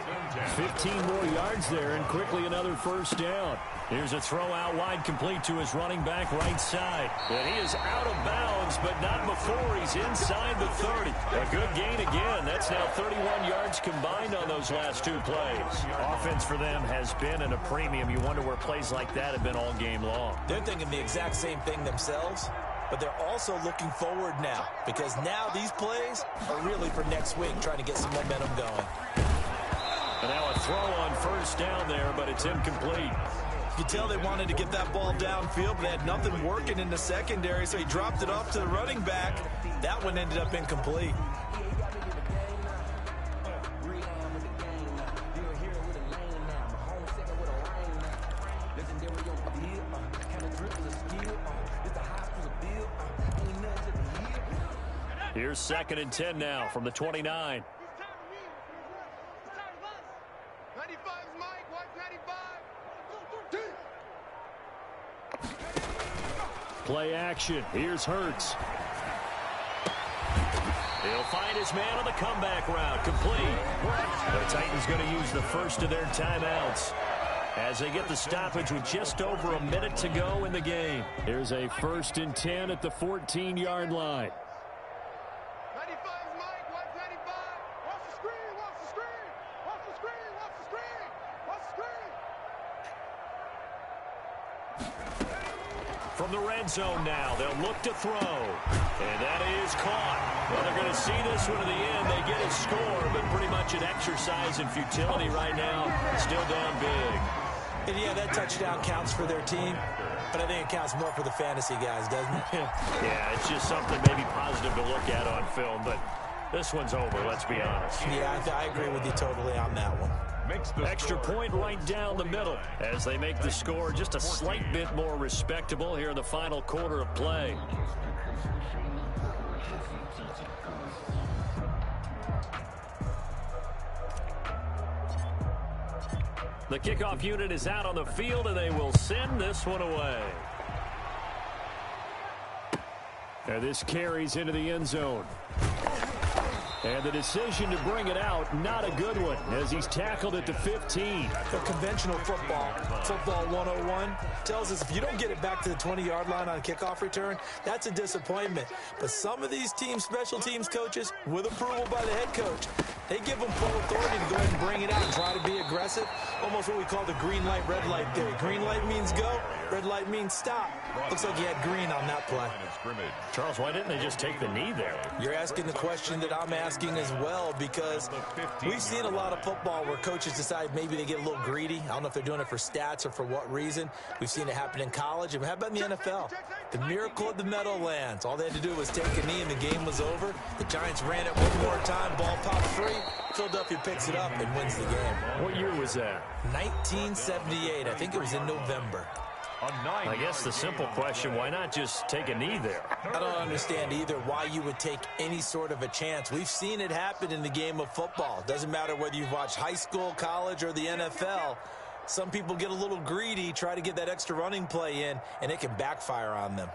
15 more yards there and quickly another first down. Here's a throw out wide complete to his running back right side. And he is out of bounds, but not before he's inside the 30. A good gain again. That's now 31 yards combined on those last two plays. Offense for them has been at a premium. You wonder where plays like that have been all game long. They're thinking the exact same thing themselves, but they're also looking forward now because now these plays are really for next week, trying to get some momentum going. And now a throw on first down there, but it's incomplete. You tell they wanted to get that ball downfield, but they had nothing working in the secondary, so he dropped it off to the running back. That one ended up incomplete. Here's 2nd and 10 now from the 29. Play action. Here's Hurts. He'll find his man on the comeback route. Complete. The Titans going to use the first of their timeouts as they get the stoppage with just over a minute to go in the game. Here's a 1st and 10 at the 14-yard line. From the red zone now, they'll look to throw. And that is caught. Well, they're going to see this one to the end. They get a score, but pretty much an exercise in futility right now. Still down big. And yeah, that touchdown counts for their team, but I think it counts more for the fantasy guys, doesn't it? Yeah, it's just something maybe positive to look at on film, but this one's over, let's be honest. Yeah, I agree with you totally on that one. Extra point right down the middle as they make the score just a slight bit more respectable here in the final quarter of play. The kickoff unit is out on the field, and they will send this one away. And this carries into the end zone. And the decision to bring it out, not a good one, as he's tackled at the 15. The conventional football 101, tells us if you don't get it back to the 20-yard line on a kickoff return, that's a disappointment. But some of these teams, special teams coaches, with approval by the head coach, they give them full authority to go ahead and bring it out and try to be aggressive. Almost what we call the green light, red light theory. Green light means go, red light means stop. Looks like he had green on that play. Charles, why didn't they just take the knee there? You're asking the question that I'm asking as well, because we've seen a lot of football where coaches decide maybe they get a little greedy. I don't know if they're doing it for stats or for what reason. We've seen it happen in college. And how about in the NFL? The miracle of the Meadowlands. All they had to do was take a knee and the game was over. The Giants ran it one more time. Ball popped free. Philadelphia picks it up and wins the game. What year was that? 1978. I think it was in November. I guess the simple question, why not just take a knee there? I don't understand either why you would take any sort of a chance. We've seen it happen in the game of football. Doesn't matter whether you've watched high school, college, or the NFL. Some people get a little greedy, try to get that extra running play in, and it can backfire on them.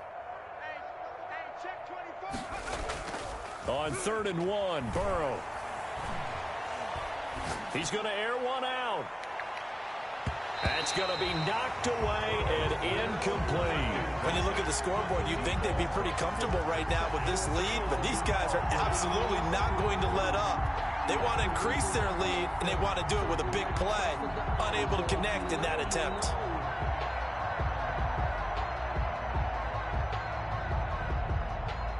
On 3rd and 1, Burrow. He's going to air one out. That's going to be knocked away and incomplete. When you look at the scoreboard, you'd think they'd be pretty comfortable right now with this lead, but these guys are absolutely not going to let up. They want to increase their lead, and they want to do it with a big play. Unable to connect in that attempt.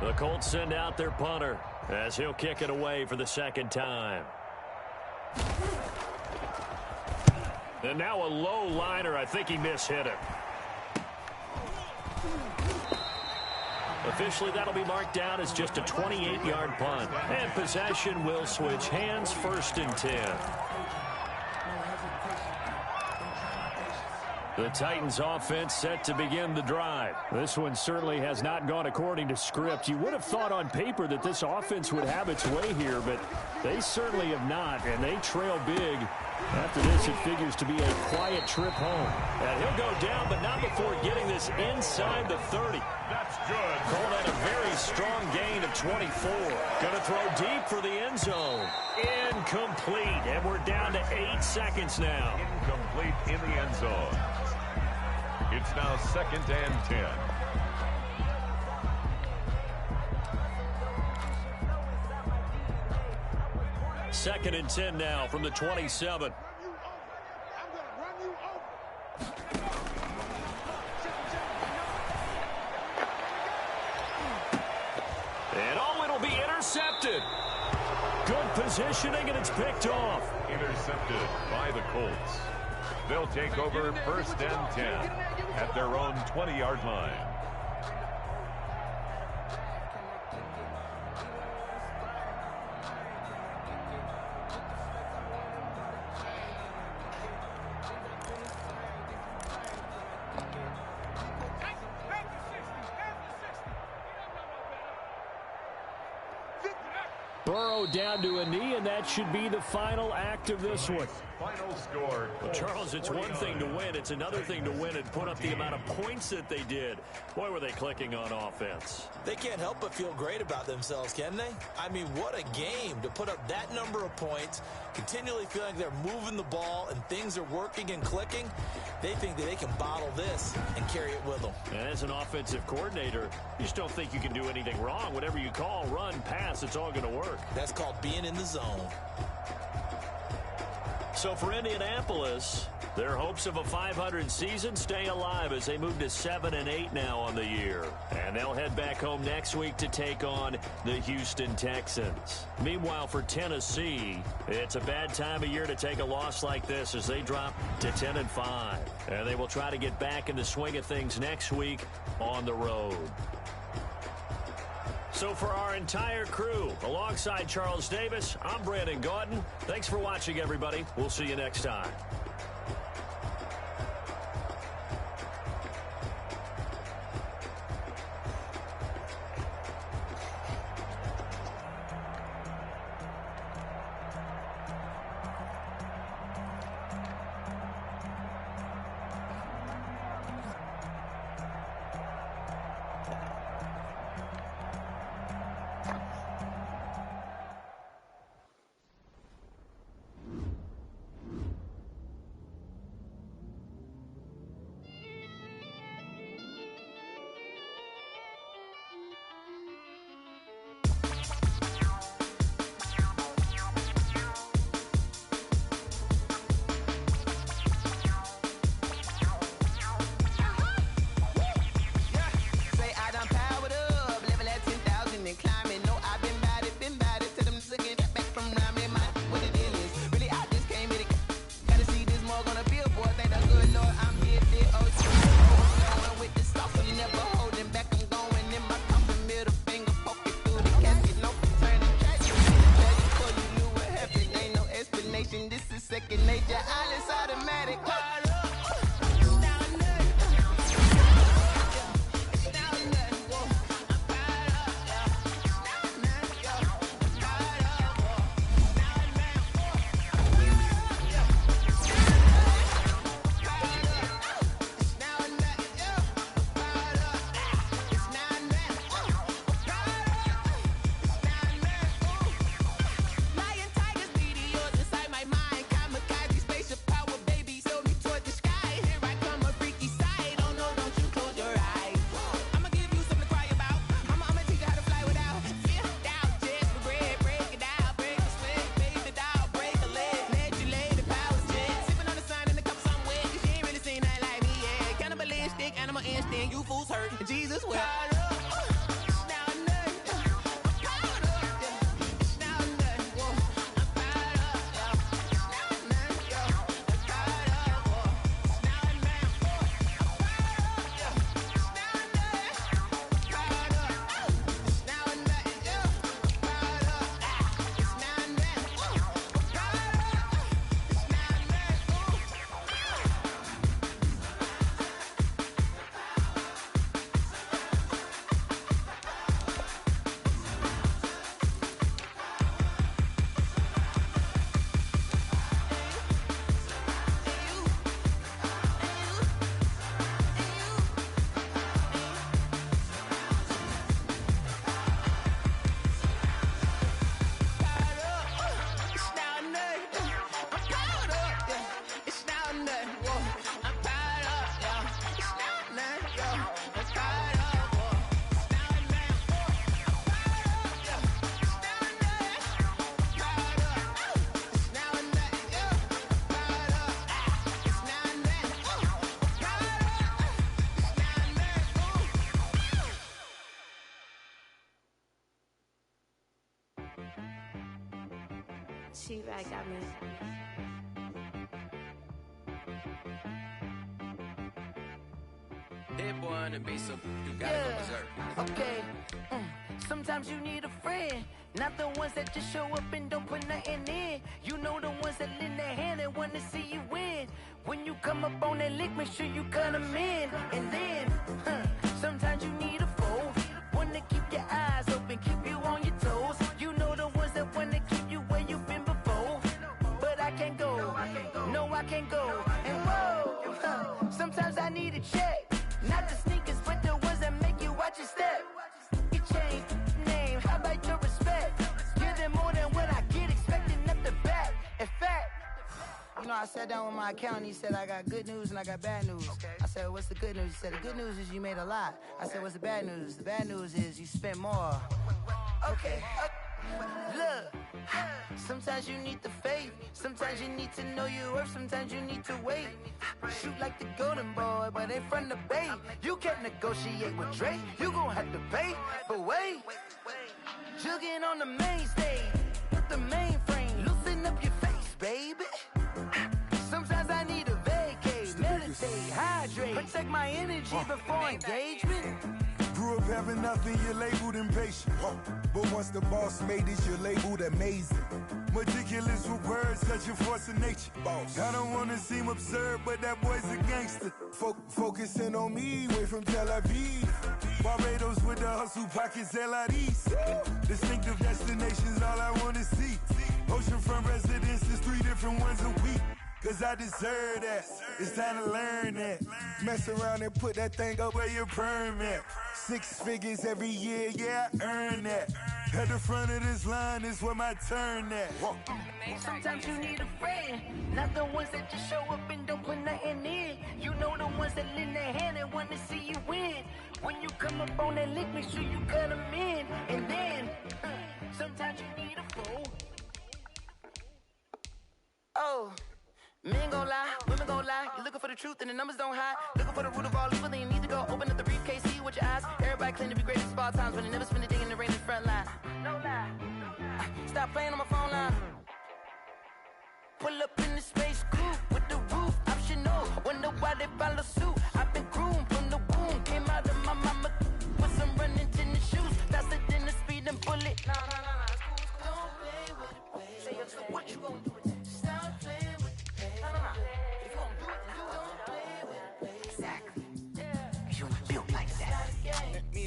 The Colts send out their punter as he'll kick it away for the second time. And now a low liner. I think he mishit it. Officially, that'll be marked down as just a 28-yard punt. And possession will switch hands, 1st and 10. The Titans offense set to begin the drive. This one certainly has not gone according to script. You would have thought on paper that this offense would have its way here, but they certainly have not, and they trail big. After this, it figures to be a quiet trip home. And he'll go down, but not before getting this inside the 30. That's good. Call that a very strong gain of 24. Going to throw deep for the end zone. Incomplete, and we're down to 8 seconds now. Incomplete in the end zone. It's now 2nd and 10. Second and 10 now from the 27. And it'll be intercepted. Good positioning, and it's picked off. Intercepted by the Colts. They'll take over 1st and 10 at their own 20-yard line. Burrow down to a knee, and that should be the final act of this one. Final score. Well, Charles, it's one thing to win. It's another thing to win and put up the amount of points that they did. Boy, were they clicking on offense. They can't help but feel great about themselves, can they? I mean, what a game to put up that number of points, continually feeling like they're moving the ball and things are working and clicking. They think that they can bottle this and carry it with them. And as an offensive coordinator, you just don't think you can do anything wrong. Whatever you call, run, pass, it's all going to work. That's called being in the zone. So for Indianapolis, their hopes of a 500 season stay alive as they move to 7-8 now on the year. And they'll head back home next week to take on the Houston Texans. Meanwhile, for Tennessee, it's a bad time of year to take a loss like this as they drop to 10-5. And they will try to get back in the swing of things next week on the road. So for our entire crew, alongside Charles Davis, I'm Brandon Gaudin. Thanks for watching, everybody. We'll see you next time. She-Rag got me. Hit boy on the beat, so you gotta go berserk. Okay. Sometimes you need a friend, not the ones that just show up and don't put nothing in. You know the ones that lend their hand and wanna see you win. When you come up on that lick, make sure you cut them in. And then, sometimes you need a foe, one to keep your eyes open, keep you on your toes. You know the ones that wanna keep you where you've been before. But I can't go, no I can't go. And whoa, sometimes I need a check. Not the sneakers, but the ones that make you watch your step. You change name, how about your respect? Give them more than what I get, expecting up the back. In fact, you know, I sat down with my accountant, he said, I got good news and I got bad news. I said, what's the good news? He said, the good news is you made a lot. I said, what's the bad news? The bad news is you spent more. Okay. Look, sometimes you need the faith, sometimes you need to know your worth, sometimes you need to wait. Shoot like the golden boy, but ain't from the bay. You can't negotiate with Drake, you gon' have to pay. But wait, jugging on the main stage, with the mainframe, loosen up your face, baby. Sometimes I need a vacate, meditate, hydrate, protect my energy before engagement. Grew up having nothing, you're labeled impatient. But once the boss made it, you're labeled amazing. Meticulous with words, such a force of nature. I don't wanna seem absurd, but that boy's a gangster. Focusing on me, way from Tel Aviv. Barbados with the hustle pockets, LIDs. Distinctive destinations, all I wanna see. Oceanfront residences, 3 different ones a week. Cause I deserve that, it's time to learn that. Mess around and put that thing up where your permit. 6 figures every year, yeah, I earn that. At the front of this line is where my turn at. Sometimes you need a friend, not the ones that just show up and don't put nothing in. You know the ones that lend their hand and wanna see you win. When you come up on that lick, make sure you cut them in. And then, sometimes you need a foe. Oh. Men gon' lie, women gon' lie. You're looking for the truth and the numbers don't hide. Looking for the root of all evil, then you need to go open up the briefcase, see with your eyes. Everybody claim to be great at small times, but they never spend a day in the rain in the front line. No lie. Stop playing on my phone line. Pull up in the space coupe with the roof optional. Wonder why they follow suit. I've been groomed from the womb. Came out of my mama with some running tennis shoes. Faster than the speeding bullet. No. Don't play with it, baby. Say what you gon' do?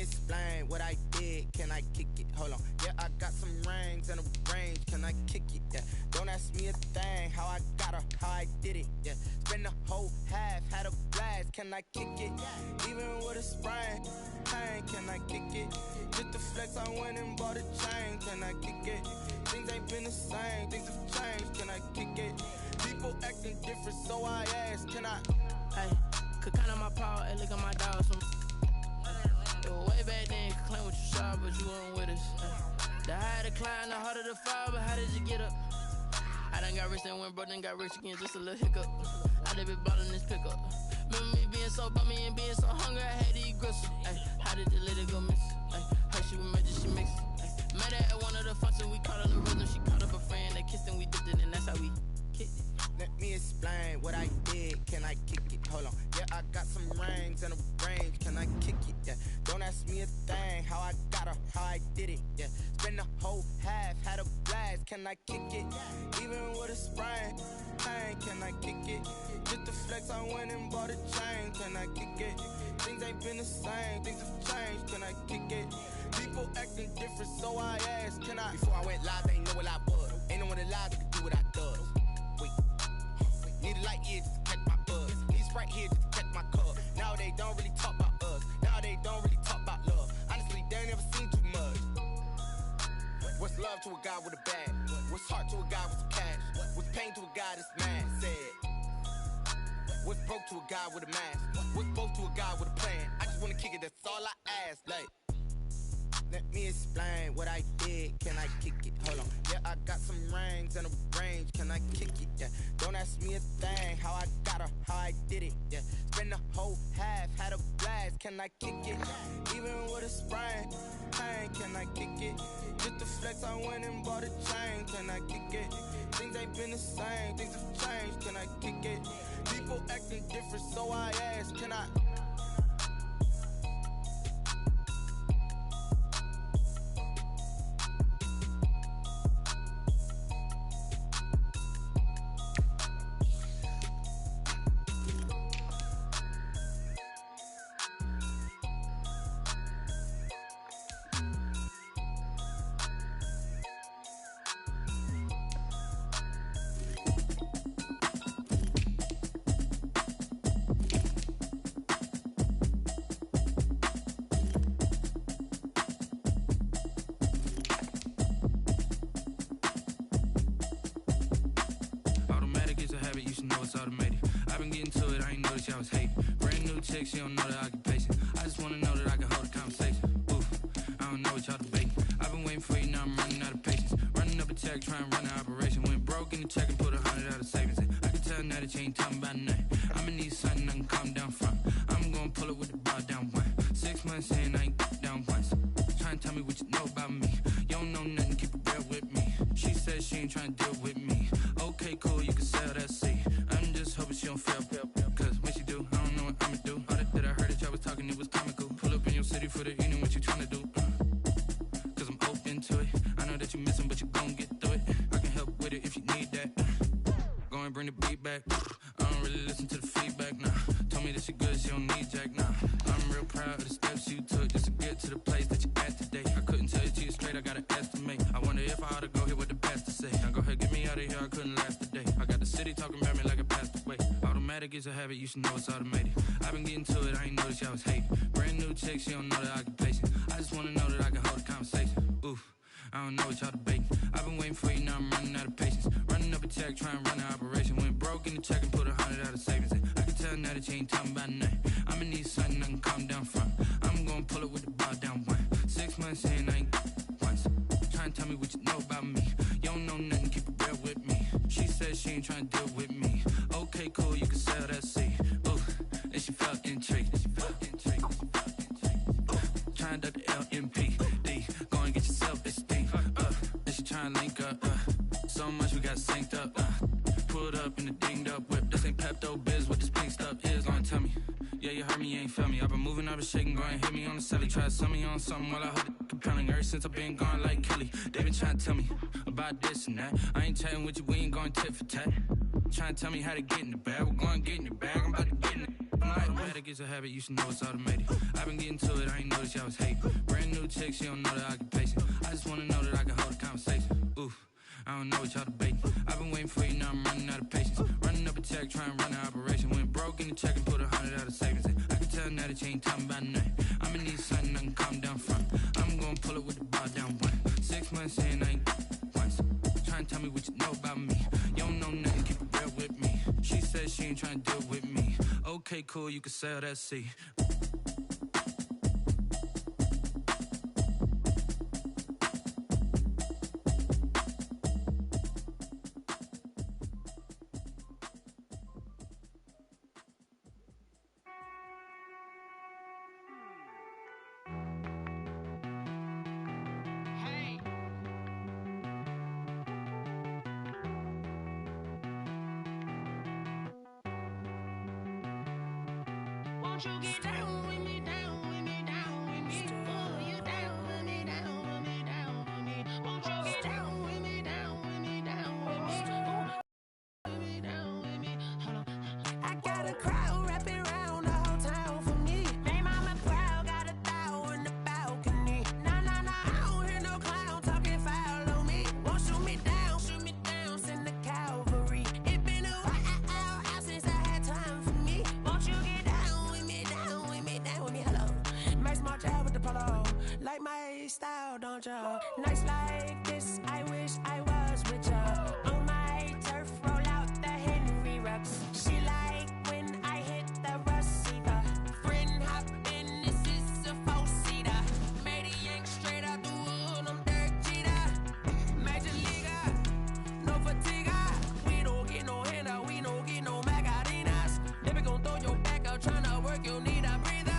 Explain what I did, can I kick it? Hold on, yeah, I got some rings and a range, can I kick it? Yeah, don't ask me a thing, how I got her, how I did it. Yeah, spend the whole half, had a blast, can I kick it? Even with a sprain, pain, can I kick it? Just the flex, I went and bought a chain, can I kick it? Things ain't been the same, things have changed, can I kick it? People acting different, so I asked, can I? Hey, could count on my power, and look at my dogs from. Way back then, you could claim what you saw, but you weren't with us. The higher the climb, the harder the fall, but how did you get up? I done got rich and went broke, then got rich again, just a little hiccup. I done been ballin' this pickup. Remember me being so bummy and being so hungry, I had to eat gristle. How did the lady go miss? Her she was magic, she mixed. Met her at one of the functions, we caught her the rhythm. She caught up a friend, they kissed and we dipped it, and that's how we kicked it. Let me explain what I did, can I kick it? Hold on, yeah, I got some rings and a range, can I kick it? Yeah, don't ask me a thing, how I got her, how I did it. Yeah, spend the whole half, had a blast, can I kick it? Even with a sprain, pain, can I kick it? Just the flex, I went and bought a chain, can I kick it? Things ain't been the same, things have changed, can I kick it? People acting different, so I asked, can I? Before I went live, they ain't know what I was. Ain't no one alive that could do what I does. Wait. Need a light here just to catch my buzz. Need Sprite here just to catch my cup. Now they don't really talk about us. Now they don't really talk about love. Honestly, they ain't never seen too much. What's love to a guy with a bag? What's heart to a guy with some cash? What's pain to a guy that's mad? Said. What's broke to a guy with a mask? What's both to a guy with a plan? I just wanna kick it, that's all I ask. Like, let me explain what I did, can I kick it? Hold on, yeah, I got some rings and a range, can I kick it? Yeah, don't ask me a thing, how I got her, how I did it. Yeah, spend the whole half, had a blast, can I kick it? Even with a sprain, pain, can I kick it? Just the flex, I went and bought a chain, can I kick it? Things ain't been the same, things have changed, can I kick it? People acting different, so I ask, can I? She don't know the occupation. I just wanna know that I can hold a conversation. Oof, I don't know what y'all debating. I've been waiting for you, now I'm running out of patience. Running up a check, trying to run an operation. Went broke in the check and put 100 out of savings in. I can tell now that you ain't talking about nothing. I'ma need something I can calm down from. I'm gonna pull it with the bar down one. 6 months in, I ain't down once. Trying to tell me what you know about me. You don't know nothing, keep it real with me. She said she ain't trying to deal with me. Okay, cool, you can sell that seat. I'm just hoping she don't fail. Cause when she do, I don't know what I'ma do. Talking, it was comical. Pull up in your city for the evening, what you tryna do? Cause I'm open to it. I know that you missing, but you gon' get through it. I can help with it if you need that. Go and bring the beat back. I don't really listen to the feedback, nah. Told me that she good, she don't need jack, nah. I'm real proud of the steps you took just to get to the place that you at today. I couldn't tell you to you straight, I gotta estimate. I wonder if I ought to go here with the best to say. Now go ahead, get me out of here, I couldn't last today. I got the city talking about me like I passed away. Automatic is a habit, you should know it's automated. I've been getting to it, I ain't noticed y'all was hating. Brand new chick, she don't know the occupation. I just wanna know that I can hold a conversation. Oof, I don't know what y'all debating. I've been waiting for you, now I'm running out of patience. Running up a check, trying to run an operation. Went broke in the check and put 100 out of savings in. I can tell now that you ain't talking about nothing. I'ma need something I can calm down from. I'm gonna pull it with the bar down one. 6 months in, I ain't once. Trying to tell me what you know about me. You don't know nothing, keep it real with me. She said she ain't trying to deal with me. Okay, cool, you can sell that seat. Ooh, and she felt intrigued. Trying to duck the LMPD. Go and get yourself this thing. And she trying to link up. So much we got synced up. Pulled up in the dinged up whip. This ain't Pepto-Biz, what this pink stuff is. Long tell me. Yeah, you heard me, you ain't felt me. I've been moving, I've been shaking, go and hit me on the celly. Try to sell me on something while I heard it compelling. Ever since I've been gone like Kelly, they been trying to tell me about this and that. I ain't chatting with you, we ain't going tit for tat. Trying to tell me how to get in the bag. We're going to get in the bag, I'm about to get in it. Automatic is a habit, you should know it's automated. I've been getting to it, I ain't noticed y'all was hating. Brand new chick, she don't know the occupation. I just wanna know that I can hold a conversation. Oof, I don't know what y'all debating. I've been waiting for you, now I'm running out of patience. Running up a check, trying to run an operation. Went broke in the check and put 100 out of savings in. I can tell now that you ain't talking about nothing. I'ma need something I can calm down from. I'm gonna pull it with the bar down one. 6 months in, I ain't once. Trying to tell me what you know about me. You don't know nothing, keep it real with me. She said she ain't trying to deal with me. Okay, cool, you can sell that seat. Won't you get down with me, down with me, down with me? Oh, you down with me, down with me, down with me. Won't you get down with me, down with me, down with me? Oh, with me, down with me. Hold on. I got a crowd wrapping around the whole town for me. They mama proud, got a thou in the balcony. Nah, nah, nah, I don't hear no clown talking foul on me. Won't shoot me down, send the cavalry. It been a while since I had time for me. Won't you get down with me, down with me, down with me? Hello. Max March out with the polo. Like my style, don't ya? Nights like this, I wish I was with ya. On my turf, roll out the Henry Rux. She like when I hit the receiver. Friend hop in, this is a four-seater. Made a yank straight out the wood, I'm Derek Jeter. Major leaguer, no fatigue. We don't get no handout, we don't get no Macarinas. They be gon' throw your back out, tryna work, you need a breather.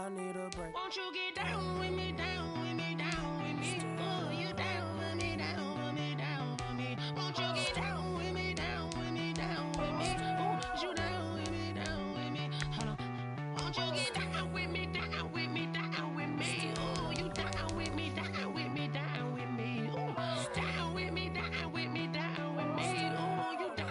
I need a break. Won't you get down with me, down with me, down with me? Oh, you down with me, down with me, down with me. Won't you get down with me, down with me, down with me? Oh, you down with me, down with me. Hold on. Won't you get down with me, down with me, down with me? Oh, you down with me, down with me, down with me. Oh, down with me, down with me, down with me. Oh, you down.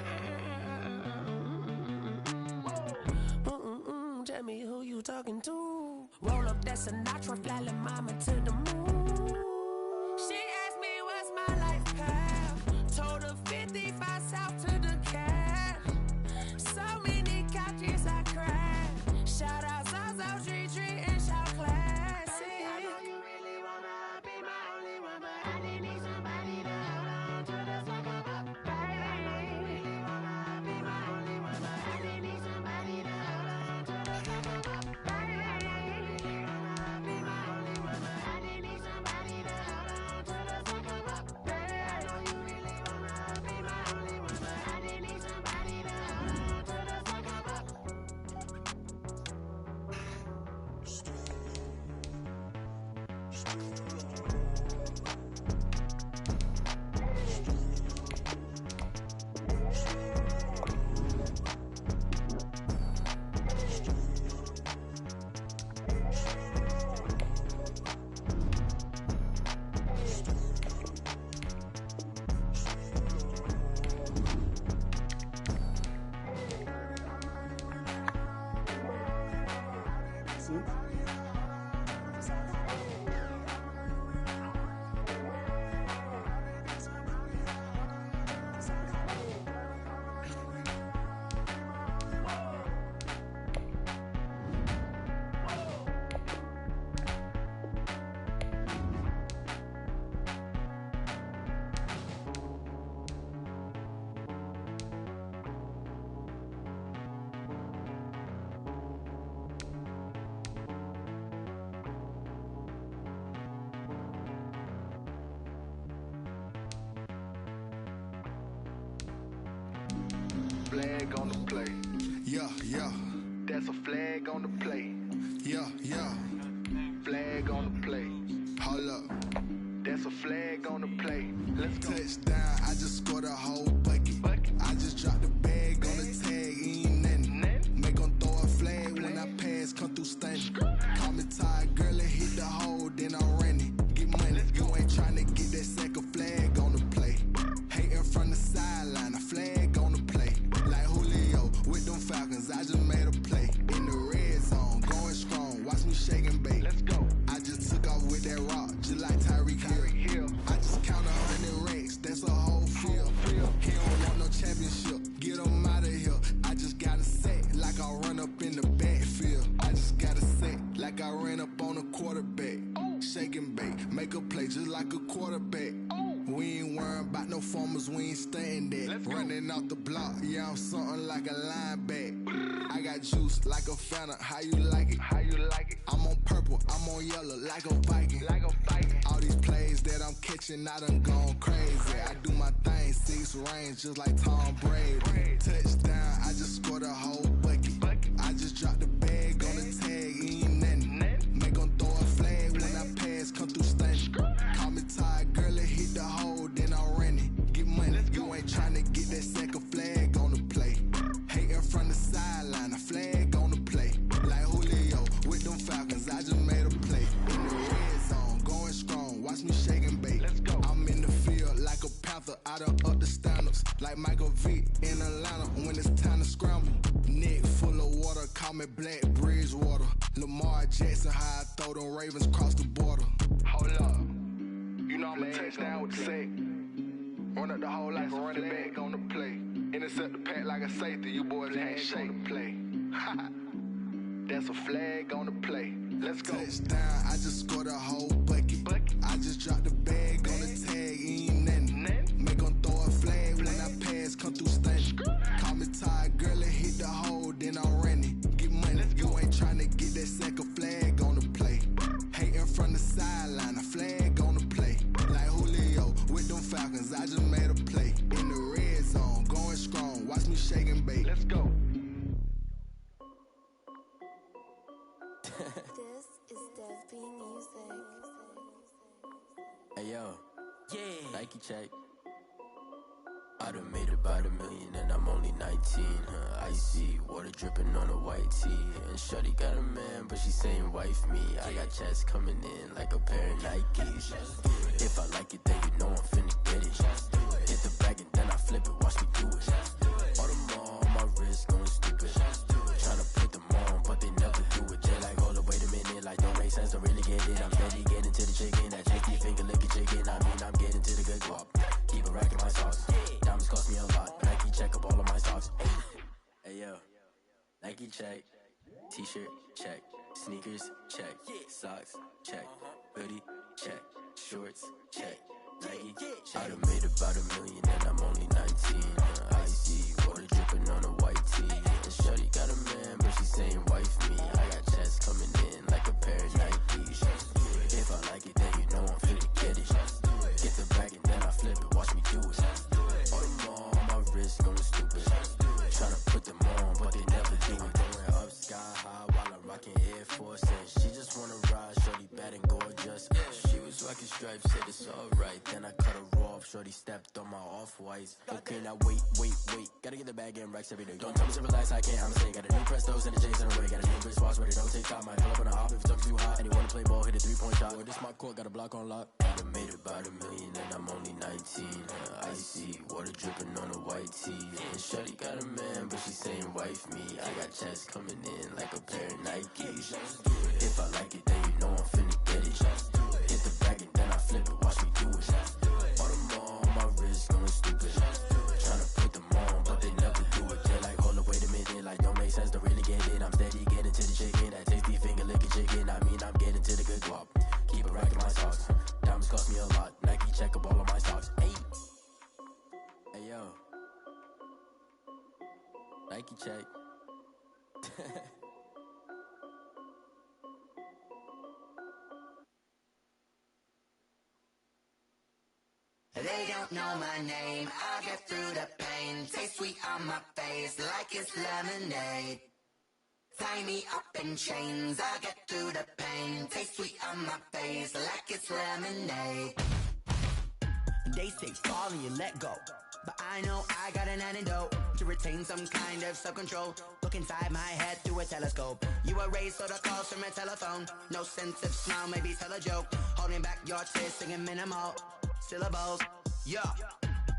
Tell me who you talking to. Roll up that Sinatra, fly la mama to the moon. She asked me what's my life path. Told her 55 south to the cab. So many couches I cried. Shout out South Street and shout classic. I know you really wanna be my only one, but I didn't need somebody to hold on to the second up. Baby, I know you really wanna be my only one, but I didn't need somebody to hold on to the second up. Baby, I know you really wanna be my only one, but I didn't need somebody to hold on to the second up. Baby, I know you really wanna be my only one, but I didn't need somebody to hold on to the second up. Flag on the play. Yeah, yeah. That's a flag on the play. Yeah, yeah. Flag on the play. Hold up. That's a flag on the play. Let's go. Touchdown, I just scored a whole bucket. I just dropped the bag on the tag, ain't nothing. Make them throw a flag when I pass, come through stunning. Call me tired, girl, and hit the hole, then I'm running. Get money, you ain't tryna get that second flag on the play. Hating from the sideline, a flag on the play. Like Julio with them Falcons, I just made a play. In the red zone, going strong, watch me shake and bake. Let's go. I just took off with that rock, just like Tyreek Hill. I just count 100 racks, that's a whole field. He don't want no championship, get him out of here. I just got a set, like I run up in the backfield. I just got a set, like I ran up on a quarterback. Shake and bake, make a play just like a quarterback. We ain't worrying about no formers, we ain't staying there. Running off the block, yeah, I'm something like a linebacker. I got juice like a Fanta, how you like it? How you like it? I'm on purple, I'm on yellow, like a Viking. Like a Viking. All these plays that I'm catching, I done gone crazy. I do my thing, 6 range, just like Tom Brady. Touchdown, I just scored a whole bucket. I just dropped the bag on the tag, ain't nothing. Make them throw a flag when I pass, come through stunning. Call me tired, girl, and hit the hole, then I'm running. Get money, you ain't tryna get that second flag on the play. Hating from the sideline, a flag on the play. Like Julio with them Falcons, I just made a play. In the red zone, going strong, watch me shake and bake. Let's go. I'm in the field like a Panther, I done up the standards. Like Michael Vick in Atlanta when it's time to scramble. Neck full of water, call me Black Bridgewater. Lamar Jackson, how I throw them Ravens cross the border. Hold up. You know I'm a touchdown with the sack. Run up the hole like a running back on the play. Intercept the pack like a safety, you boys ain't shake the play. That's a flag on the play. Let's go. Touchdown, I just scored a whole bucket. I just dropped the bag on the tag, ain't nothing. Make them throw a flag when I pass, come through stunning. Call me tired, girl, and hit the hole, then I'm running. Get money, you ain't tryna get that second flag on the play. Hating from the sideline, a flag on the play. Like Julio with them Falcons, I just made a play. In the red zone, going strong, watch me shake and bake. Let's go. This Hey yo, yeah. Nike check. I done made about $1 million and I'm only 19, Icy, water dripping on a white tee. And shawty got a man, but she saying wife me. I got checks coming in like a pair of Nikes. If I like it, then you know I'm finna get it. Hit the bag and then I flip it, watch me do it. All them on my wrist going stupid. Tryna put them on, but they never do it. They like, hold up, wait a minute, like don't make sense, don't really get it. I'm steady getting to the chicken, that tasty finger licking chicken. I mean, I'm getting to the good guap. Keep it racking my sauce. Diamonds cost me a lot. Nike check up all of my socks. Hey yo, Nike check. T-shirt check. Sneakers check. Socks check. Hoodie check. Shorts check. Nike check. I done made about $1 million and I'm only 19. Icy, water dripping on a white tee. And shawty got a man, but she saying wife me. I got checks coming in like a pair of Nikes. If I like it, then you know I'm finna get it. Get the bag and then I flip it, watch me do it. All them on my wrist going stupid. Tryna put them on, but they never do it. Going up sky high while I'm rocking Air Force. And she just wanna ride, shorty bad and gorgeous. She was rocking stripes, said it's alright. Then I cut her off, shorty stepped on my off-whites. Okay, now wait. Gotta get the bag and racks every day. Don't tell me to relax, I can't, I'm saying. Got a new Prestos and a Jason away. Got a new wristwatch where they don't take time. Might pull up on a hop if it's too hot. And he wanna play ball, hit a 3-point shot. Well, this my court, got a block on lock. I done made about $1 million and I'm only 19. Icy, water dripping on a white tee. And shawty got a man, but she saying wife me. I got checks coming in like a pair of Nikes. If I like it, then you know I'm finna get it. Hit the bag and then I flip it, watch me do it. All them on my wrist going stupid. Tryna put them on, but they never do it. They're like, hold up, wait a minute, like don't make sense, don't really get it. I'm steady getting to the chicken, that tasty finger licking chicken. I mean, I'm getting to the good guap. Keep it racking my socks. Diamonds cost me a lot. Nike check up all of my socks. Hey yo, Nike check. They don't know my name, I get through the pain. Taste sweet on my face like it's lemonade. Tie me up in chains, I get through the pain. Taste sweet on my face like it's lemonade. They say fall and you let go, but I know I got an antidote to retain some kind of self-control. Look inside my head through a telescope. You erase all the calls from a telephone. No sense of smile, maybe tell a joke. Holding back your tears, singing minimal syllables. Yeah,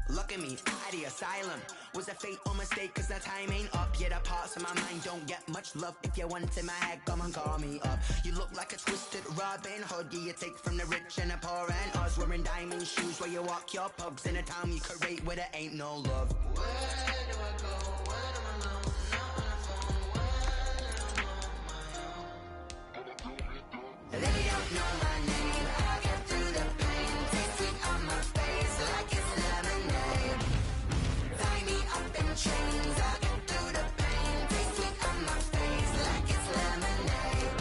look at me, out the asylum. Was a fate or mistake, cause the time ain't up. Yeah, the parts of my mind don't get much love. If you want in my head, come and call me up. You look like a twisted Robin Hood. Yeah, you take from the rich and the poor and us. Wearing diamond shoes where you walk your pugs. In a town you create where there ain't no love. Where do I go? Where do I know? Not on the phone. When I'm on my own. They don't know my name. I get through the pain. Taste sweet on my face like it's lemonade. Tie me up in chains. I get through the pain. Taste sweet on my face like it's lemonade.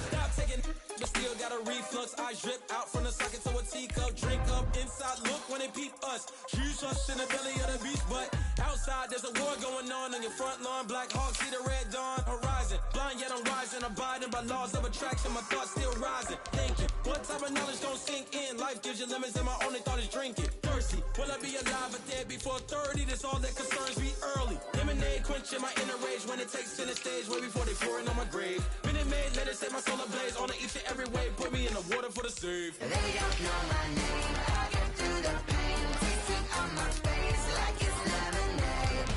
Stop taking, but still got a reflux. I drip out from the socket to a teacup. Drink up inside, look when they peep us. Choose us in the belly of the beast, but outside there's a war going on your front lawn. Black Hawk, see the red dawn horizon. Blind yet I'm rising, abiding by laws of attraction. My thoughts still rising, thinking what type of knowledge don't sink in. Life gives you limits and my only thought is drinking. Thirsty, will I be alive or dead before 30? That's all that concerns me early. Lemonade quenching my inner rage when it takes center stage way before they pouring on my grave. Minute Maid, let it set my soul ablaze on each and every way. Put me in the water for the save. They don't know my name. I get through the pain. Taste sweet on my face like it's lemonade.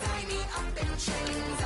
Tie me up in chains.